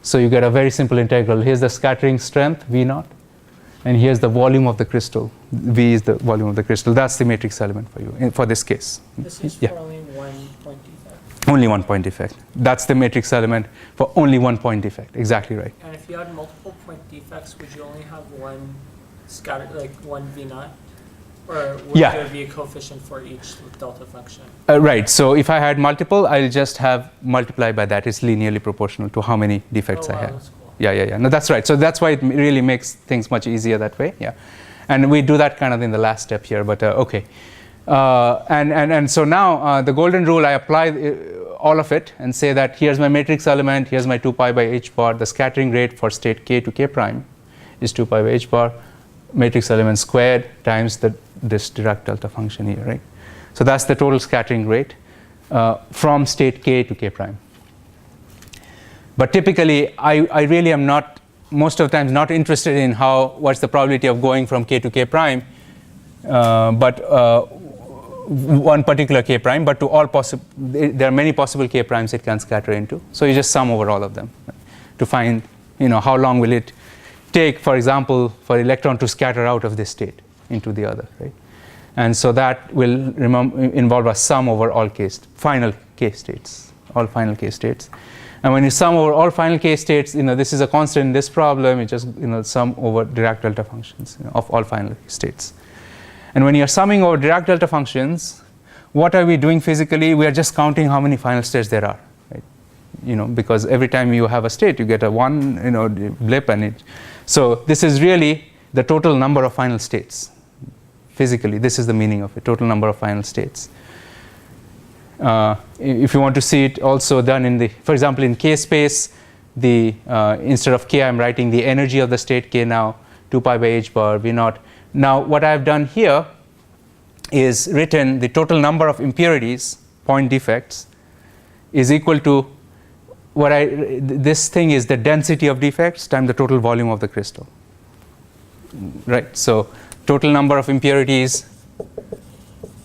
So you get a very simple integral. Here's the scattering strength, V naught, and here's the volume of the crystal. V is the volume of the crystal. That's the matrix element for you, for this case. This is for only one point defect. Only one point defect. That's the matrix element for only one point defect. Exactly right. And if you had multiple point defects, would you only have one scatter, like one V naught? Or would Yeah. there be a coefficient for each delta function? Right. So if I had multiple, I'll just have multiply by that. It's linearly proportional to how many defects Oh, I wow, have. that's cool. Yeah. No, that's right. So that's why it really makes things much easier that way. Yeah. And we do that kind of in the last step here, but okay. And so now the golden rule, I apply all of it and say that here's my matrix element, here's my 2 pi by h bar. The scattering rate for state k to k prime is 2 pi by h bar, matrix element squared times this Dirac delta function here, right? So that's the total scattering rate from state k to k prime. But typically, I really am not, most of the times, not interested in what's the probability of going from k to k prime, but one particular k prime, but to all possible, there are many possible k primes it can scatter into. So you just sum over all of them, right, to find, how long will it take, for example, for electron to scatter out of this state into the other, right? And so that will involve a sum over all final k states, all final k states. And when you sum over all final k states, this is a constant in this problem. You just sum over Dirac delta functions of all final k states. And when you're summing over Dirac delta functions, what are we doing physically? We are just counting how many final states there are, right? Because every time you have a state, you get a one blip, and so this is really the total number of final states. Physically, this is the meaning of it, total number of final states. If you want to see it also done for example, in k space, instead of k, I'm writing the energy of the state k now, 2 pi by h bar V naught. Now, what I've done here is written the total number of impurities, point defects, is equal to this thing is the density of defects times the total volume of the crystal, right? So total number of impurities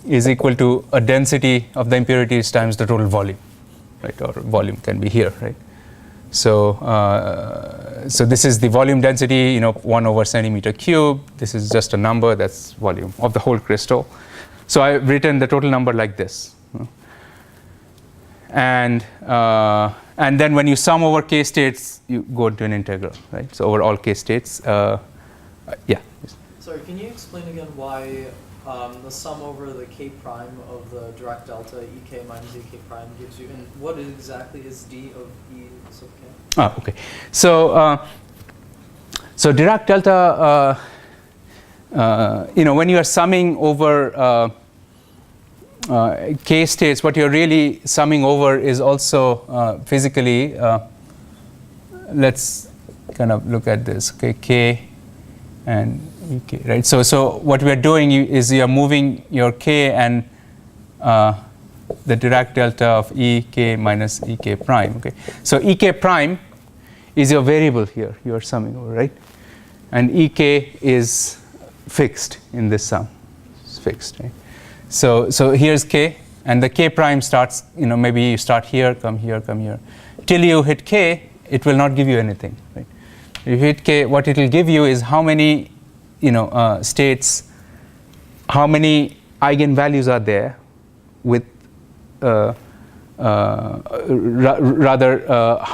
is equal to a density of the impurities times the total volume, right? Or volume can be here, right? So so this is the volume density, 1 over centimeter cube. This is just a number, that's volume of the whole crystal. So I've written the total number like this. And then when you sum over k states, you go into an integral, right? So over all k states, yeah. Sorry, can you explain again why the sum over the k prime of the Dirac delta ek minus ek prime gives you, and what exactly is d of e sub k? Okay. So so Dirac delta, when you are summing over k states, what you're really summing over is also physically. Let's kind of look at this. Okay, k and ek, right? So what we are doing is you are moving your k and the Dirac delta of ek minus ek prime. Okay, so ek prime is your variable here. You are summing over, right? And ek is fixed in this sum. It's fixed, right? So here's k, and the k prime starts. Maybe you start here, come here, come here, till you hit k. It will not give you anything, right? If you hit k, what it will give you is how many, states, how many eigenvalues are there with, how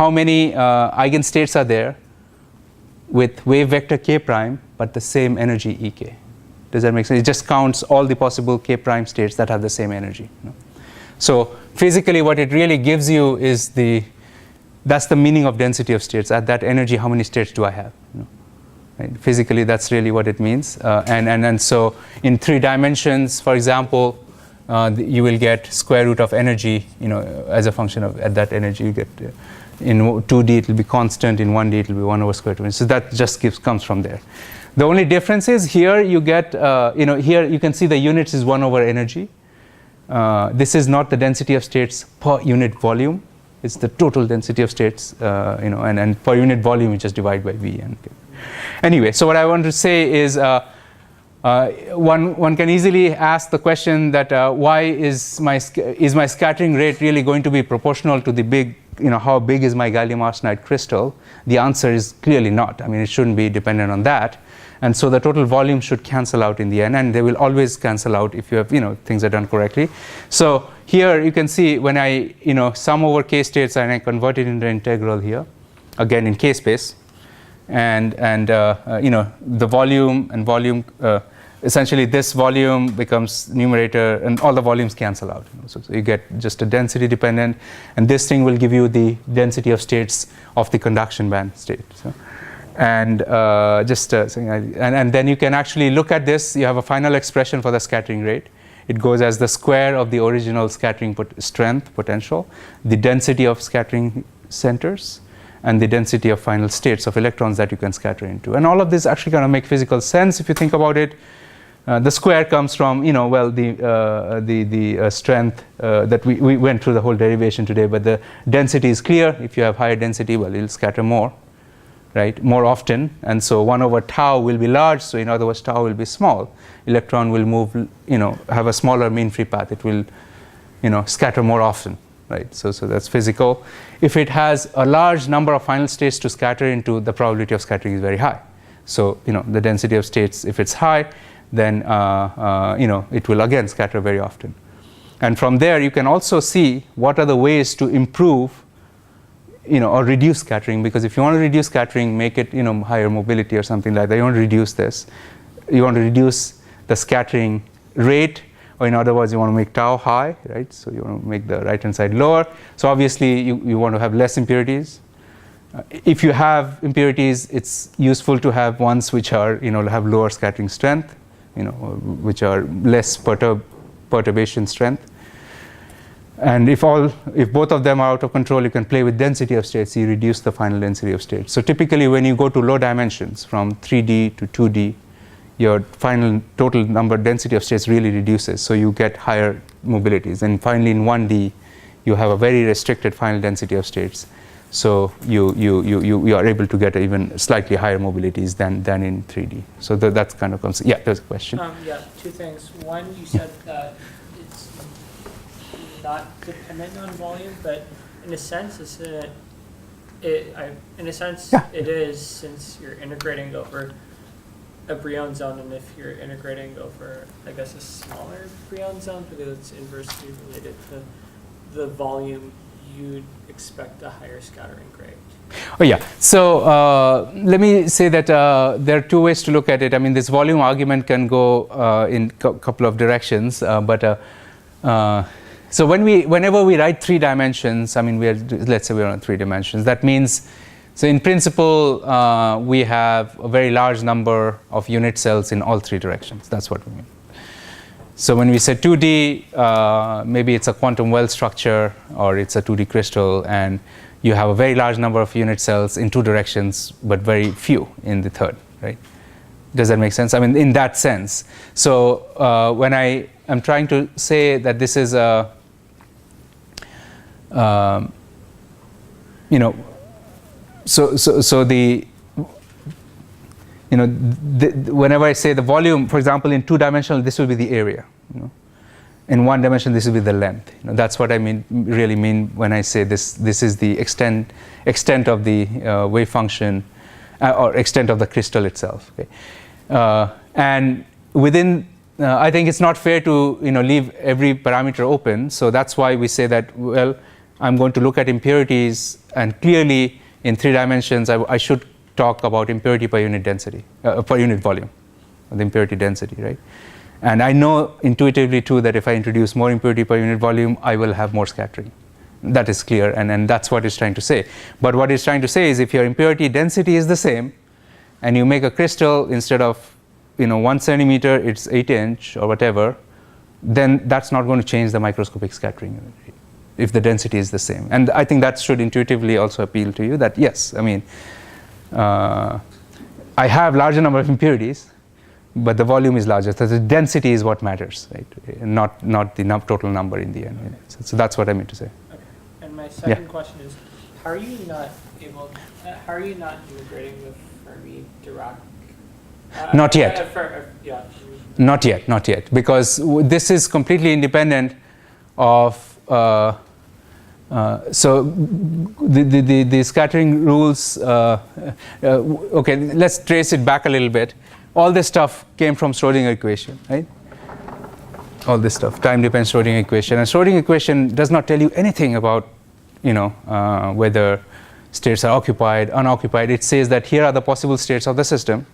many eigenstates are there with wave vector k prime, but the same energy ek. Does that make sense? It just counts all the possible k prime states that have the same energy. So physically, what it really gives you is that's the meaning of density of states. At that energy, how many states do I have? Right? Physically, that's really what it means. And so in 3 dimensions, for example, you will get square root of energy, as a function of at that energy. You get in 2D it will be constant, in 1D it will be 1 over square root. So that just comes from there. The only difference is here you get, here you can see the units is 1 over energy. This is not the density of states per unit volume. It's the total density of states, and per unit volume you just divide by V. Anyway, so what I want to say is one can easily ask the question that why is my scattering rate really going to be proportional to the big, how big is my gallium arsenide crystal? The answer is clearly not. I mean, it shouldn't be dependent on that. And so the total volume should cancel out in the end, and they will always cancel out if you have, things are done correctly. So here you can see when I, sum over k states and I convert it into integral here, again in k space, and the volume and volume, essentially this volume becomes numerator, and all the volumes cancel out. So you get just a density dependent, and this thing will give you the density of states of the conduction band state. So. And and then you can actually look at this. You have a final expression for the scattering rate. It goes as the square of the original scattering strength potential, the density of scattering centers, and the density of final states of electrons that you can scatter into. And all of this actually kind of make physical sense if you think about it. The square comes from the strength that we went through the whole derivation today. But the density is clear. If you have higher density, well, you'll scatter more. Right, more often, and so 1 over tau will be large. So in other words, tau will be small. Electron will move, have a smaller mean free path. It will, scatter more often. Right. So that's physical. If it has a large number of final states to scatter into, the probability of scattering is very high. So the density of states, if it's high, then it will again scatter very often. And from there, you can also see what are the ways to improve. Or reduce scattering, because if you want to reduce scattering, make it, higher mobility or something like that. You want to reduce this. You want to reduce the scattering rate, or in other words, you want to make tau high, right? So you want to make the right-hand side lower. So obviously, you want to have less impurities. If you have impurities, it's useful to have ones which are, have lower scattering strength, which are less perturbation strength. And if both of them are out of control, you can play with density of states. You reduce the final density of states. So typically, when you go to low dimensions, from 3D to 2D, your final total number density of states really reduces. So you get higher mobilities. And finally, in 1D, you have a very restricted final density of states. So you are able to get even slightly higher mobilities than in 3D. So that's kind of comes. Yeah, there's a question. Yeah, two things. One, you said that it's not dependent on volume, but in a sense, isn't it? It is, since you're integrating over a Brion zone, and if you're integrating over, I guess, a smaller Brion zone, because it's inversely related to the volume, you'd expect a higher scattering rate. Oh yeah. So let me say that there are two ways to look at it. I mean, this volume argument can go in a couple of directions, so whenever we write 3 dimensions, I mean, let's say we're on 3 dimensions. That means, so in principle, we have a very large number of unit cells in all 3 directions. That's what we mean. So when we say 2D, maybe it's a quantum well structure, or it's a 2D crystal, and you have a very large number of unit cells in 2 directions, but very few in the third, right? Does that make sense? I mean, in that sense. So when I am trying to say that this is a, whenever I say the volume, for example, in 2-dimensional, this will be the area. In 1 dimension, this will be the length. That's what I really mean when I say this. This is the extent of the wave function, or extent of the crystal itself. Okay? And within, I think it's not fair to leave every parameter open. So that's why we say that, well, I'm going to look at impurities, and clearly in 3 dimensions, I should talk about impurity per unit density, per unit volume, the impurity density, right? And I know intuitively too that if I introduce more impurity per unit volume, I will have more scattering. That is clear, and that's what it's trying to say. But what it's trying to say is, if your impurity density is the same, and you make a crystal, instead of 1 centimeter, it's 8-inch or whatever, then that's not going to change the microscopic scattering if the density is the same. And I think that should intuitively also appeal to you that, yes, I mean, I have larger number of impurities, but the volume is larger. So the density is what matters, right? Not the total number in the end. Right? So that's what I mean to say. Okay. And my second question is, how are you not integrating the Fermi Dirac Not yet. Yeah. Not yet, because this is completely independent of. So the scattering rules. Okay, let's trace it back a little bit. All this stuff came from Schrodinger equation, right? All this stuff, time-dependent Schrodinger equation, and Schrodinger equation does not tell you anything about, whether states are occupied, unoccupied. It says that here are the possible states of the system.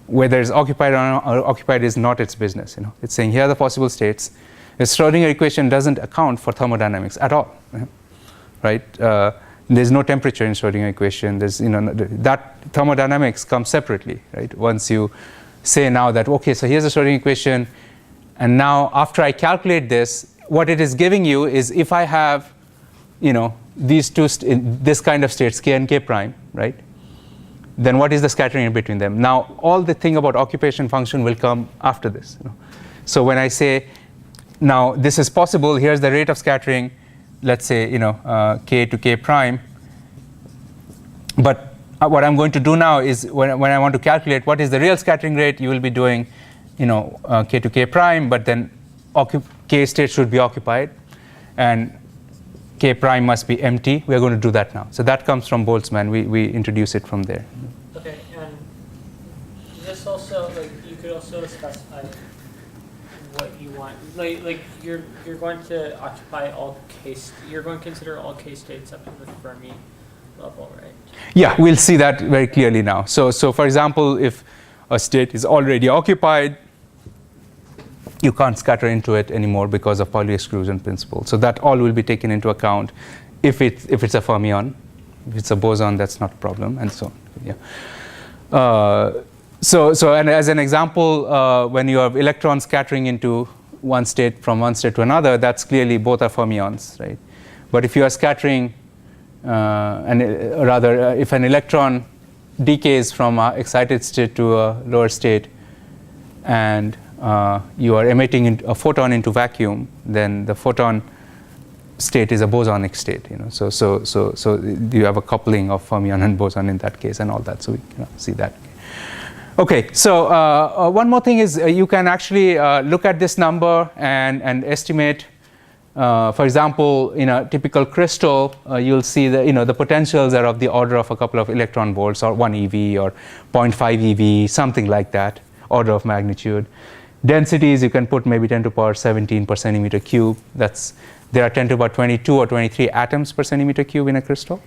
Whether it's occupied or occupied is not its business. It's saying here are the possible states. The Schrodinger equation doesn't account for thermodynamics at all, right? There's no temperature in Schrodinger equation. There's that thermodynamics comes separately, right? Once you say now that okay, so here's the Schrodinger equation, and now after I calculate this, what it is giving you is if I have, these two this kind of states k and k prime, right? Then what is the scattering in between them? Now all the thing about occupation function will come after this. So when I say now this is possible, here's the rate of scattering, let's say k to k prime. But what I'm going to do now is when I want to calculate what is the real scattering rate, you will be doing k to k prime, but then k state should be occupied, and k prime must be empty. We're going to do that now. So that comes from Boltzmann. We introduce it from there. Okay, and this also, you could also specify what you want. Like you're going to occupy all you're going to consider all k states up to the Fermi level, right? Yeah, we'll see that very clearly now. So for example, if a state is already occupied, you can't scatter into it anymore because of Pauli exclusion principle. So that all will be taken into account if it's a fermion. If it's a boson, that's not a problem, and so on. Yeah. So and as an example, when you have electrons scattering into one state from one state to another, that's clearly both are fermions, right? But if you are scattering, if an electron decays from an excited state to a lower state, and you are emitting a photon into vacuum, then the photon state is a bosonic state. So you have a coupling of fermion and boson in that case, and all that. So we see that. Okay, so one more thing is you can actually look at this number and estimate. For example, in a typical crystal, you'll see the potentials are of the order of a couple of electron volts, or 1 eV, or 0.5 eV, something like that, order of magnitude. Densities you can put maybe 10 to the power 17 per centimeter cube. There are 10 to the power 22 or 23 atoms per centimeter cube in a crystal.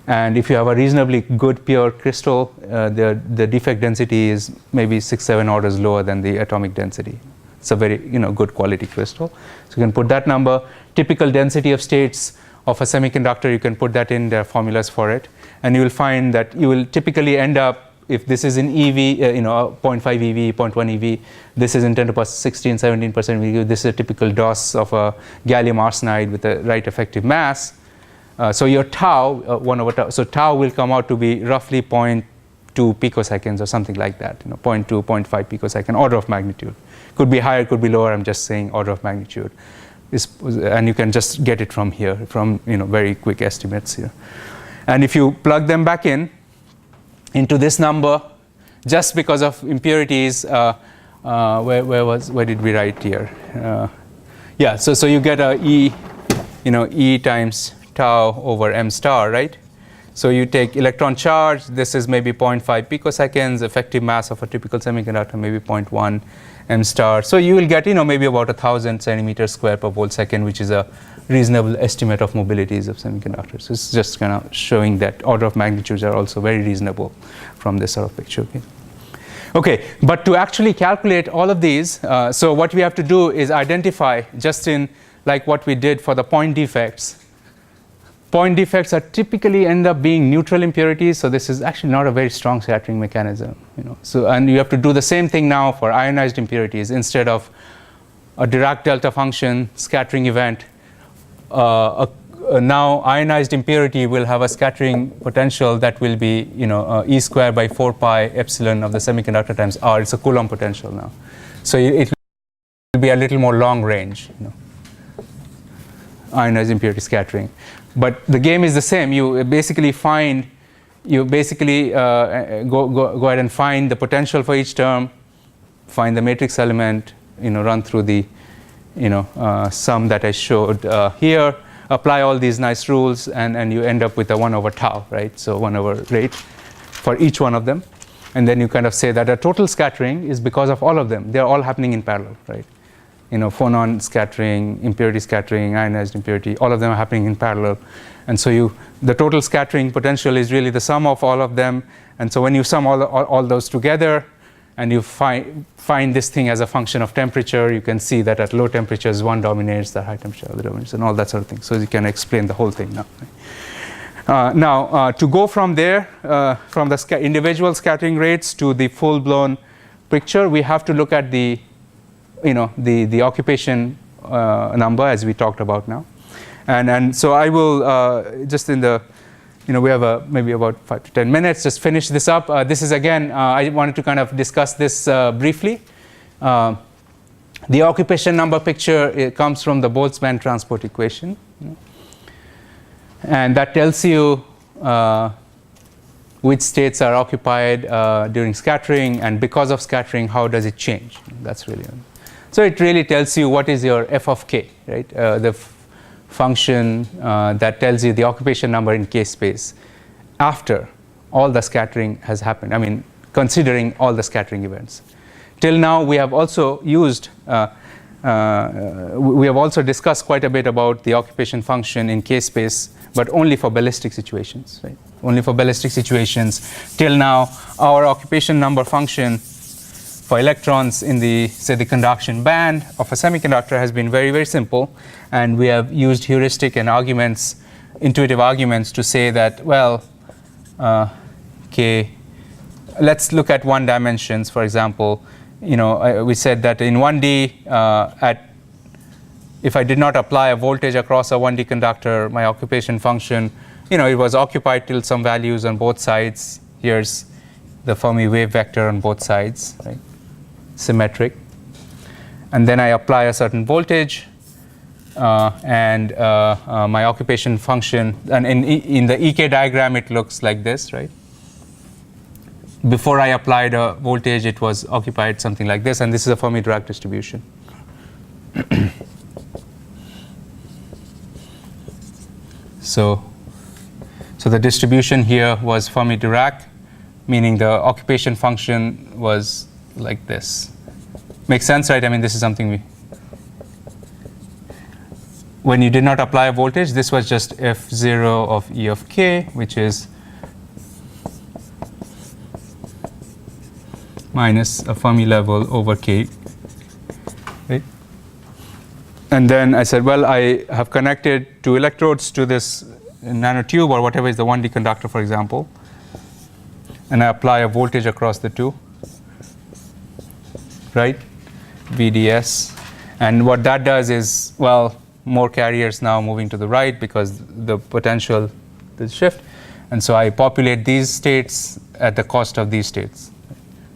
And if you have a reasonably good pure crystal, the defect density is maybe 6-7 orders lower than the atomic density. It's a very good quality crystal. So you can put that number. Typical density of states of a semiconductor, you can put that in. There are formulas for it, and you will find that you will typically end up, if this is in EV, 0.5 EV, 0.1 EV, this is in 10 to the power 16, 17%. This is a typical DOS of a gallium arsenide with the right effective mass. So your tau, 1 over tau, so tau will come out to be roughly 0.2 picoseconds or something like that, 0.2, 0.5 picosecond, order of magnitude. Could be higher, could be lower, I'm just saying order of magnitude. And you can just get it from here, from very quick estimates here. And if you plug them back into this number, just because of impurities, where did we write here? Yeah, so you get a E times tau over m star, right? So you take electron charge, this is maybe 0.5 picoseconds, effective mass of a typical semiconductor maybe 0.1 m star. So you will get maybe about 1,000 centimeters square per volt second, which is a reasonable estimate of mobilities of semiconductors. It's just kind of showing that order of magnitudes are also very reasonable from this sort of picture. Okay, but to actually calculate all of these, so what we have to do is identify, just in like what we did for the point defects. Point defects are typically end up being neutral impurities, so this is actually not a very strong scattering mechanism. So, and you have to do the same thing now for ionized impurities. Instead of a Dirac delta function scattering event, now ionized impurity will have a scattering potential that will be E squared by 4 pi epsilon of the semiconductor times R. It's a Coulomb potential now. So it will be a little more long range, ionized impurity scattering. But the game is the same. You basically find you basically go ahead and find the potential for each term, find the matrix element, run through the sum that I showed here, apply all these nice rules, and you end up with a 1 over tau, right? So 1 over rate for each one of them. And then you kind of say that a total scattering is because of all of them. They're all happening in parallel, right? Phonon scattering, impurity scattering, ionized impurity, all of them are happening in parallel. And so the total scattering potential is really the sum of all of them. And so when you sum all those together and you find this thing as a function of temperature, you can see that at low temperatures, one dominates, at high temperature, other dominates, and all that sort of thing. So you can explain the whole thing now. Now, to go from there, from the individual scattering rates to the full-blown picture, we have to look at the occupation number, as we talked about now. And so I will just in the, we have maybe about 5 to 10 minutes, just finish this up. This is again, I wanted to kind of discuss this briefly. The occupation number picture, it comes from the Boltzmann transport equation. And that tells you which states are occupied during scattering, and because of scattering, how does it change? That's really, so it really tells you what is your f of k, right? The function that tells you the occupation number in k space after all the scattering has happened. I mean, considering all the scattering events. Till now, we have also used, we have also discussed quite a bit about the occupation function in k space, but only for ballistic situations, right? Only for ballistic situations. Till now, our occupation number function for electrons in the, say, the conduction band of a semiconductor has been very, very simple. And we have used heuristic and arguments, intuitive arguments to say that, well, let's look at one dimensions, for example. We said that in 1D, if I did not apply a voltage across a 1D conductor, my occupation function, it was occupied till some values on both sides. Here's the Fermi wave vector on both sides, right? Symmetric. And then I apply a certain voltage, and my occupation function, and in the EK diagram, it looks like this, right? Before I applied a voltage, it was occupied something like this, and this is a Fermi-Dirac distribution. So the distribution here was Fermi-Dirac, meaning the occupation function was like this. Makes sense, right? I mean, this is something when you did not apply a voltage, this was just F0 of E of k, which is minus a Fermi level over k, right? And then I said, well, I have connected two electrodes to this nanotube or whatever is the 1D conductor, for example, and I apply a voltage across the two, right? VDS. And what that does is, well, more carriers now moving to the right because the potential, the shift. And so I populate these states at the cost of these states.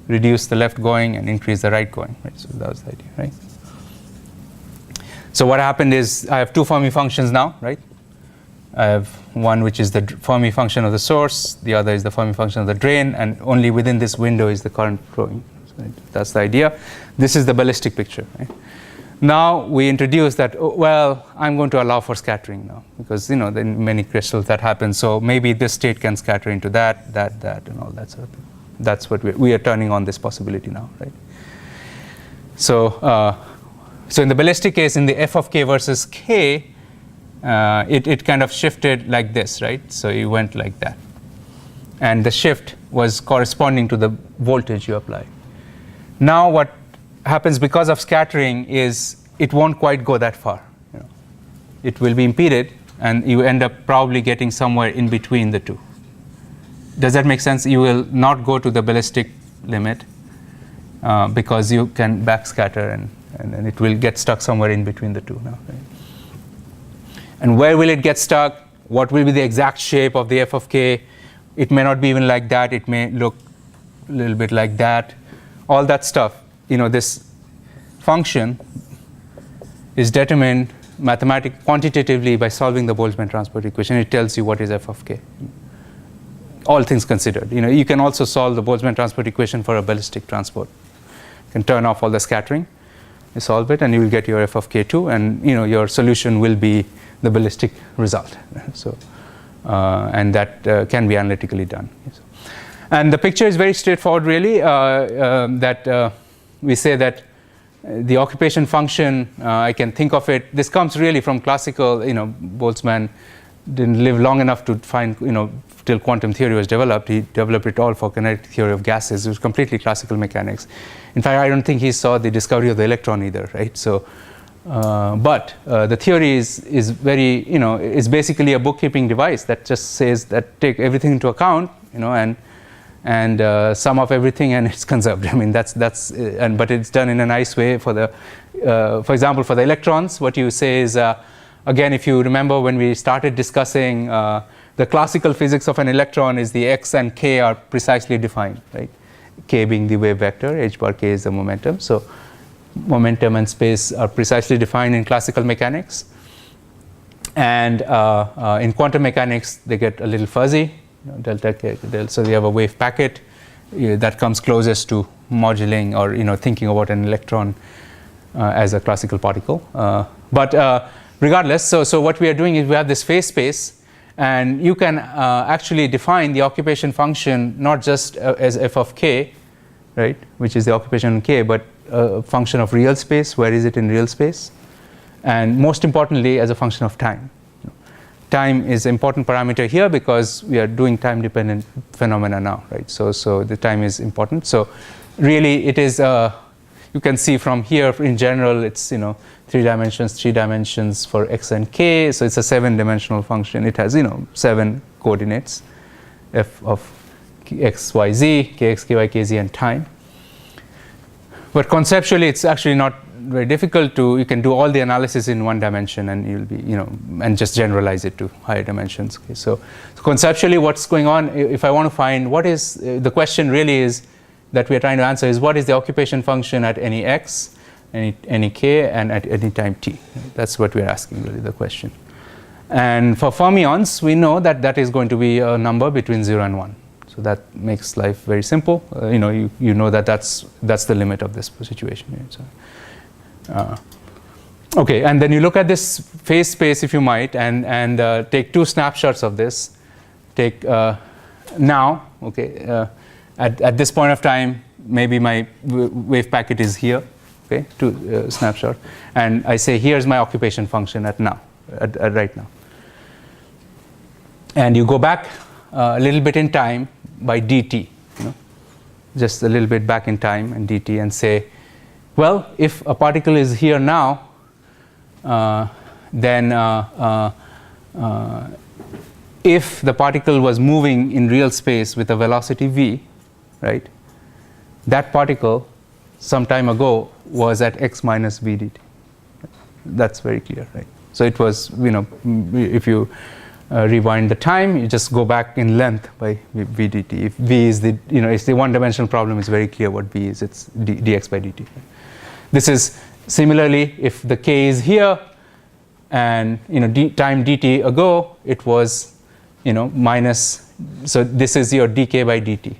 Reduce the left going and increase the right going, right? So that was the idea, right? So what happened is I have two Fermi functions now, right? I have one which is the Fermi function of the source, the other is the Fermi function of the drain, and only within this window is the current flowing. Right? That's the idea. This is the ballistic picture, right? Now we introduce that, well, I'm going to allow for scattering now because, in many crystals that happens. So maybe this state can scatter into that, and all that sort of thing. That's what we are turning on this possibility now, right? So, so in the ballistic case, in the f of k versus k, it kind of shifted like this, right? So you went like that. And the shift was corresponding to the voltage you apply. Now what happens because of scattering is it won't quite go that far. It will be impeded, and you end up probably getting somewhere in between the two. Does that make sense? You will not go to the ballistic limit because you can backscatter, and it will get stuck somewhere in between the two now. Right? And where will it get stuck? What will be the exact shape of the f of k? It may not be even like that. It may look a little bit like that. All that stuff. This function is determined quantitatively by solving the Boltzmann transport equation. It tells you what is f of k. all things considered. You can also solve the Boltzmann transport equation for a ballistic transport. You can turn off all the scattering, you solve it, and you will get your f of k2, and your solution will be the ballistic result. So, and that can be analytically done. And the picture is very straightforward, really. That we say that the occupation function, I can think of it. This comes really from classical. Boltzmann didn't live long enough to find, till quantum theory was developed. He developed it all for kinetic theory of gases. It was completely classical mechanics. In fact, I don't think he saw the discovery of the electron either, right? So, but the theory is very, is basically a bookkeeping device that just says that take everything into account, and sum of everything, and it's conserved. I mean, but it's done in a nice way for example, for the electrons. What you say is, again, if you remember when we started discussing the classical physics of an electron, is the x and k are precisely defined, right? K being the wave vector, h bar k is the momentum. So momentum and space are precisely defined in classical mechanics. And in quantum mechanics, they get a little fuzzy. Delta k, so we have a wave packet that comes closest to modeling or thinking about an electron as a classical particle. But regardless, so what we are doing is we have this phase space, and you can actually define the occupation function not just as f of k, right, which is the occupation k, but a function of real space. Where is it in real space? And most importantly, as a function of time. Time is an important parameter here because we are doing time-dependent phenomena now, right? So the time is important. So really, it is. You can see from here, in general, it's 3 dimensions for x and k. So it's a 7-dimensional function. It has 7 coordinates, f of x, y, z, kx, ky, kz, and time. But conceptually, it's actually not very difficult to. You can do all the analysis in 1 dimension, and you'll be and just generalize it to higher dimensions. Okay, so conceptually, what's going on? If I want to find what is the question, really is that we are trying to answer is what is the occupation function at any x, any k, and at any time t. That's what we are asking, really, the question. And for fermions, we know that that is going to be a number between 0 and 1. So that makes life very simple. You know that that's the limit of this situation. Right? So, okay, and then you look at this phase space, if you might, and take 2 snapshots of this. Take now, okay, at this point of time, maybe my wave packet is here, okay, 2 snapshot, and I say here's my occupation function at now, at right now, and you go back a little bit in time by dt, just a little bit back in time and dt, and say, well, if a particle is here now, then if the particle was moving in real space with a velocity v, right, that particle some time ago was at x minus v dt. That's very clear, right? So it was, if you rewind the time, you just go back in length by v dt. If v is the, it's the 1-dimensional problem, it's very clear what v is. It's dx by dt. This is similarly, if the k is here, and time dt ago, it was, minus. So this is your dk by dt,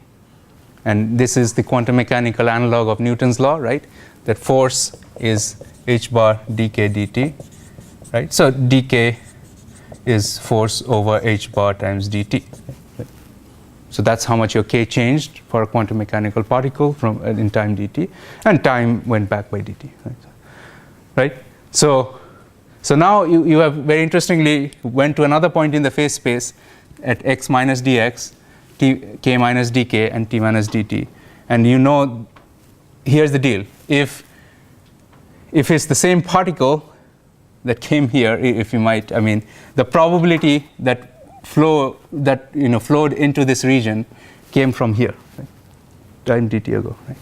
and this is the quantum mechanical analog of Newton's law, right? That force is h bar dk dt, right? So dk is force over h bar times dt. So that's how much your k changed for a quantum mechanical particle from in time dt, and time went back by dt. Right? So now you have very interestingly went to another point in the phase space at x minus dx, k minus dk, and t minus dt, and here's the deal. If it's the same particle that came here, if you might, I mean, the probability that flowed into this region came from here, right? Time dt ago, right?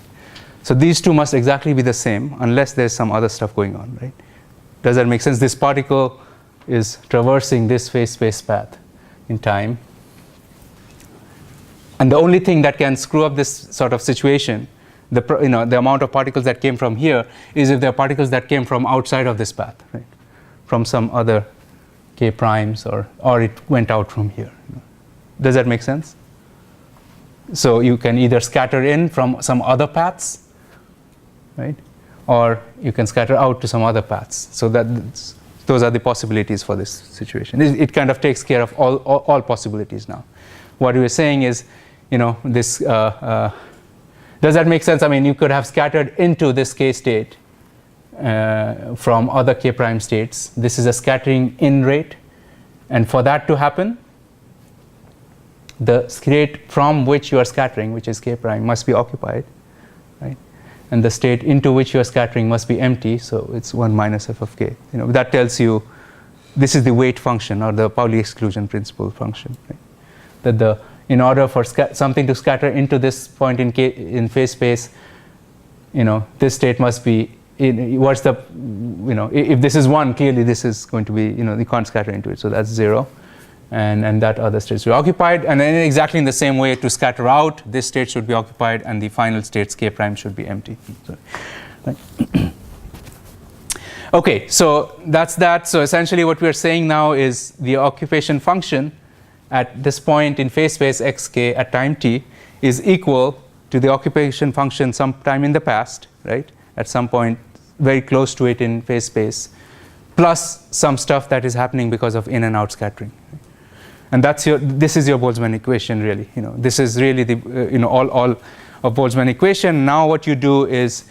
So these two must exactly be the same unless there's some other stuff going on, right? Does that make sense? This particle is traversing this phase space path in time, and the only thing that can screw up this sort of situation, the amount of particles that came from here, is if there are particles that came from outside of this path, right? From some other k primes, or it went out from here. Does that make sense? So you can either scatter in from some other paths, right? Or you can scatter out to some other paths. So those are the possibilities for this situation. It kind of takes care of all possibilities now. What we were saying is, this, does that make sense? I mean, you could have scattered into this K state from other K prime states. This is a scattering in rate. And for that to happen, the state from which you are scattering, which is K prime, must be occupied, right? And the state into which you are scattering must be empty, so it's 1 minus f of k. That tells you this is the weight function or the Pauli exclusion principle function, right? That in order for something to scatter into this point in phase space, this state must be what's the if this is 1, clearly this is going to be you can't scatter into it, so that's 0. And that other state should be occupied. And then exactly in the same way, to scatter out, this state should be occupied, and the final states K prime should be empty. So, right. Okay, so that's that. So essentially what we're saying now is the occupation function at this point in phase space xk at time t is equal to the occupation function sometime in the past, right? At some point very close to it in phase space, plus some stuff that is happening because of in and out scattering. And this is your Boltzmann equation, really. This is really the all of Boltzmann equation. Now what you do is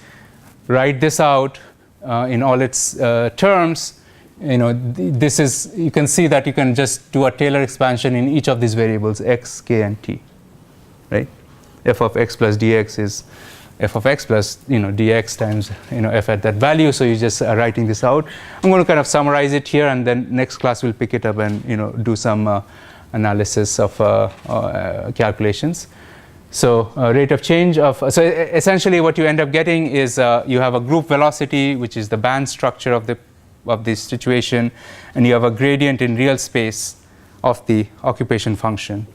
write this out in all its terms. This is, you can see that you can just do a Taylor expansion in each of these variables x, k, and t, right? F of x plus dx is f of x plus dx times f at that value. So you just are writing this out. I'm going to kind of summarize it here, and then next class we'll pick it up and do some analysis of calculations. So rate of change of so essentially what you end up getting is you have a group velocity, which is the band structure of this situation, and you have a gradient in real space of the occupation function.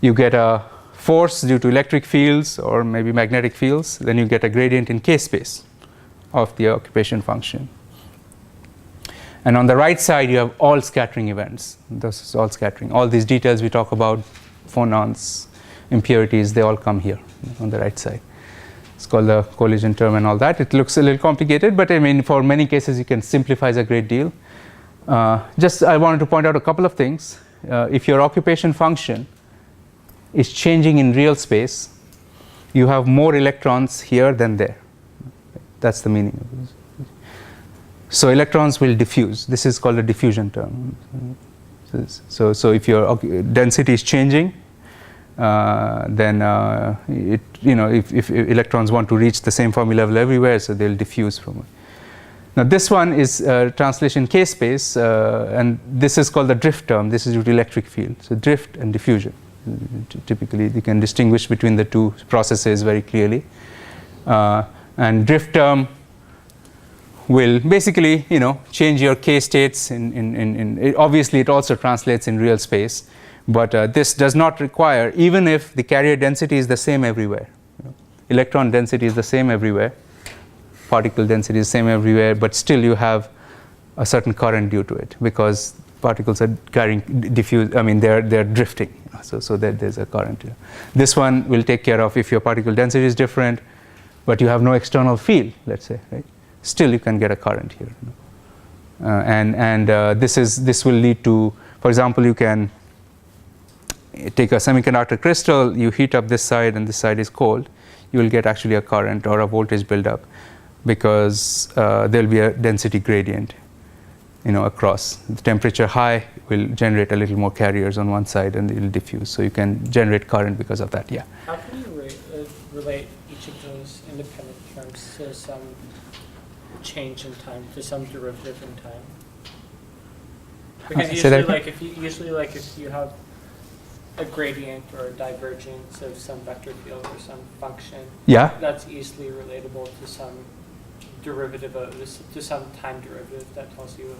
You get a force due to electric fields or maybe magnetic fields, then you get a gradient in K space of the occupation function. And on the right side, you have all scattering events. This is all scattering. All these details we talk about, phonons, impurities, they all come here on the right side. It's called the collision term and all that. It looks a little complicated, but I mean, for many cases, you can simplify a great deal. I wanted to point out a couple of things. If your occupation function is changing in real space, you have more electrons here than there. That's the meaning of this. So electrons will diffuse. This is called a diffusion term. So if your density is changing, then if electrons want to reach the same Fermi level everywhere, so they'll diffuse from it. Now this one is translation K space, and this is called the drift term. This is due to electric field. So drift and diffusion. Typically, you can distinguish between the two processes very clearly. And drift term will basically, change your K states obviously it also translates in real space, but this does not require, even if the carrier density is the same everywhere. Electron density is the same everywhere, particle density is the same everywhere, but still you have a certain current due to it because particles are carrying they're drifting, so that there's a current here. This one will take care of if your particle density is different, but you have no external field, let's say, right? Still you can get a current here, this will lead to, for example, you can take a semiconductor crystal, you heat up this side and this side is cold, you will get actually a current or a voltage buildup because there will be a density gradient across. The temperature high will generate a little more carriers on one side and it will diffuse, so you can generate current because of that. Yeah. How can you relate each of those independent terms to some change in time, to some derivative in time? Because usually, if you have a gradient or a divergence of some vector field or some function, yeah, that's easily relatable to some derivative to some time derivative that tells you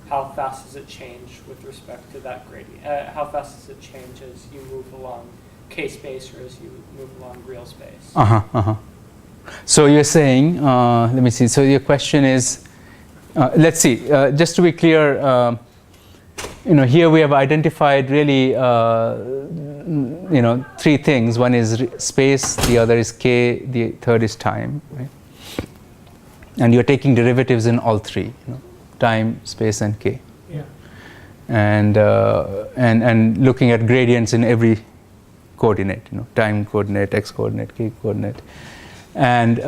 how fast does it change with respect to that gradient. How fast does it change as you move along K space or as you move along real space? So you're saying, let me see. So your question is, let's see. Just to be clear, here we have identified really, three things. One is space, the other is k, the third is time, right? And you're taking derivatives in all three, time, space, and k. Yeah. And looking at gradients in every coordinate, time coordinate, x coordinate, k coordinate, and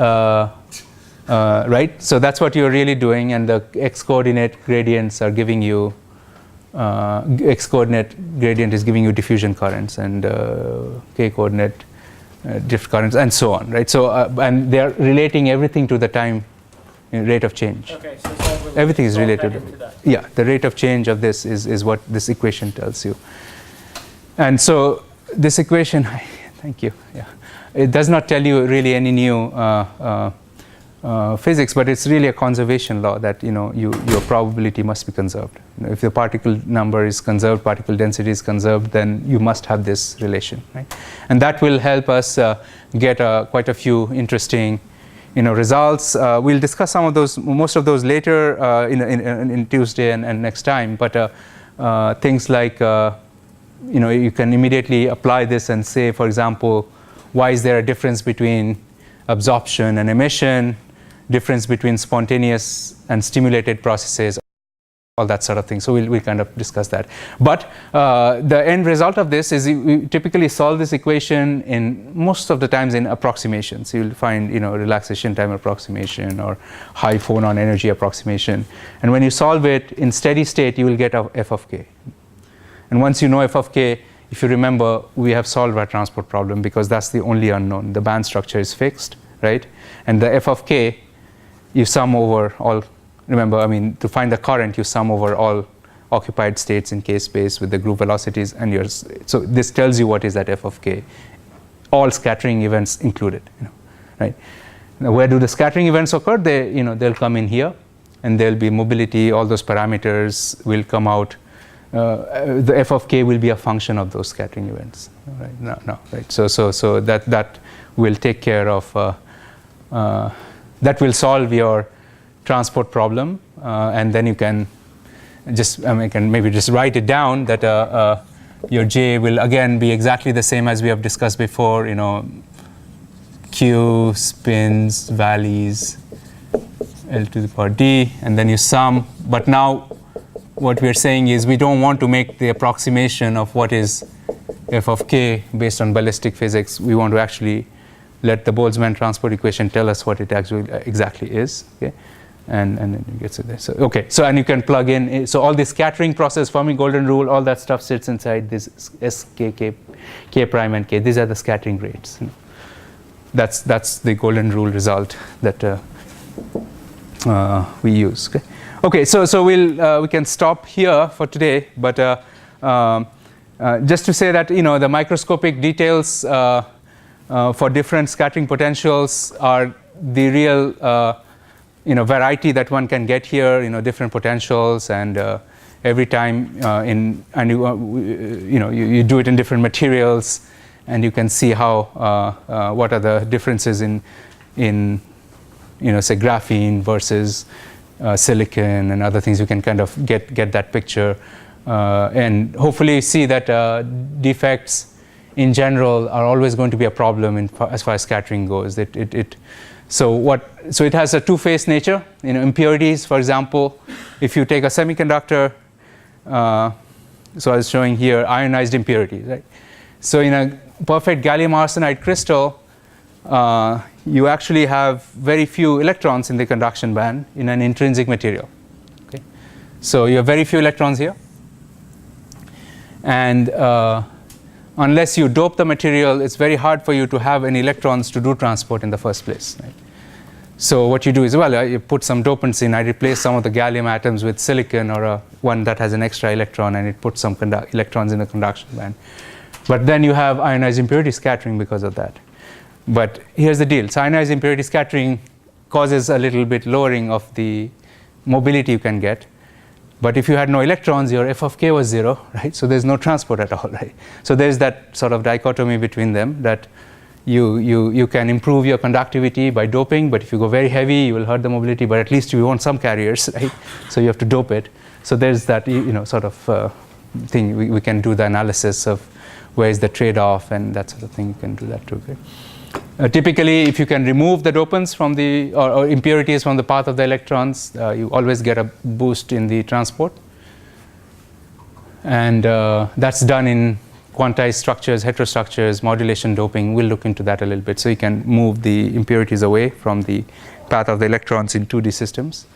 right. So that's what you're really doing, and the x coordinate gradients are giving you x coordinate gradient is giving you diffusion currents, and k coordinate drift currents, and so on, right? So and they are relating everything to the time rate of change. Okay, so it's all related. Everything is It's all related. fed into that. Yeah, the rate of change of this is what this equation tells you. And so this equation, thank you. Yeah, it does not tell you really any new physics, but it's really a conservation law that your probability must be conserved. If the particle number is conserved, particle density is conserved, then you must have this relation, right? And that will help us get quite a few interesting results. We'll discuss some of those, most of those later in Tuesday and next time. But things like you can immediately apply this and say, for example, why is there a difference between absorption and emission, difference between spontaneous and stimulated processes, all that sort of thing. So we'll kind of discuss that. But the end result of this is we typically solve this equation in most of the times in approximations. You'll find relaxation time approximation or high phonon energy approximation. And when you solve it in steady state, you will get a f of k. And once you know f of k, if you remember, we have solved our transport problem because that's the only unknown. The band structure is fixed, right? And the f of k, you sum over all. Remember, to find the current, you sum over all occupied states in k space with the group velocities, and so this tells you what is that f of k, all scattering events included, right? Now, where do the scattering events occur? They'll come in here, and there'll be mobility. All those parameters will come out. The f of k will be a function of those scattering events, right? Right. So that will take care of that will solve your transport problem, and then you can just maybe just write it down that your J will again be exactly the same as we have discussed before. Q spins, valleys, L to the power D, and then you sum. But now what we are saying is we don't want to make the approximation of what is f of k based on ballistic physics. We want to actually let the Boltzmann transport equation tell us what it actually exactly is. Okay. And then you get to there. So okay, so and you can plug in. So all the scattering process, Fermi golden rule, all that stuff sits inside this S, K, K prime, and K. These are the scattering rates. That's the golden rule result that we use. Okay, so we can stop here for today. But just to say that the microscopic details for different scattering potentials are the real variety that one can get here, different potentials, and every time you do it in different materials, and you can see how what are the differences in say graphene versus silicon and other things. You can kind of get that picture, and hopefully see that defects in general are always going to be a problem as far as scattering goes. So it has a two-phase nature. Impurities, for example, if you take a semiconductor, so I was showing here ionized impurities, right? So in a perfect gallium arsenide crystal, you actually have very few electrons in the conduction band in an intrinsic material. Okay, so you have very few electrons here, and unless you dope the material, it's very hard for you to have any electrons to do transport in the first place. Right? So what you do is, you put some dopants in. I replace some of the gallium atoms with silicon or one that has an extra electron, and it puts some electrons in the conduction band. But then you have ionized impurity scattering because of that. But here's the deal. So ionized impurity scattering causes a little bit lowering of the mobility you can get. But if you had no electrons, your f of k was 0, right? So there's no transport at all, right? So there's that sort of dichotomy between them, that you can improve your conductivity by doping, but if you go very heavy, you will hurt the mobility, but at least you want some carriers, right? So you have to dope it. So there's that sort of thing. We can do the analysis of where is the trade-off and that sort of thing. You can do that too. Okay? Typically, if you can remove the dopants from the or impurities from the path of the electrons, you always get a boost in the transport. And that's done in quantized structures, heterostructures, modulation doping. We'll look into that a little bit. So you can move the impurities away from the path of the electrons in 2D systems.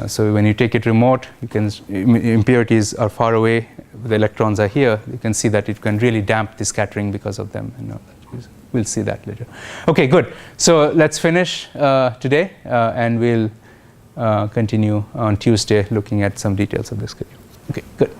So when you take it remote, you can impurities are far away. The electrons are here. You can see that it can really damp the scattering because of them. We'll see that later. Okay, good. So let's finish today, and we'll continue on Tuesday looking at some details of this. Okay, good.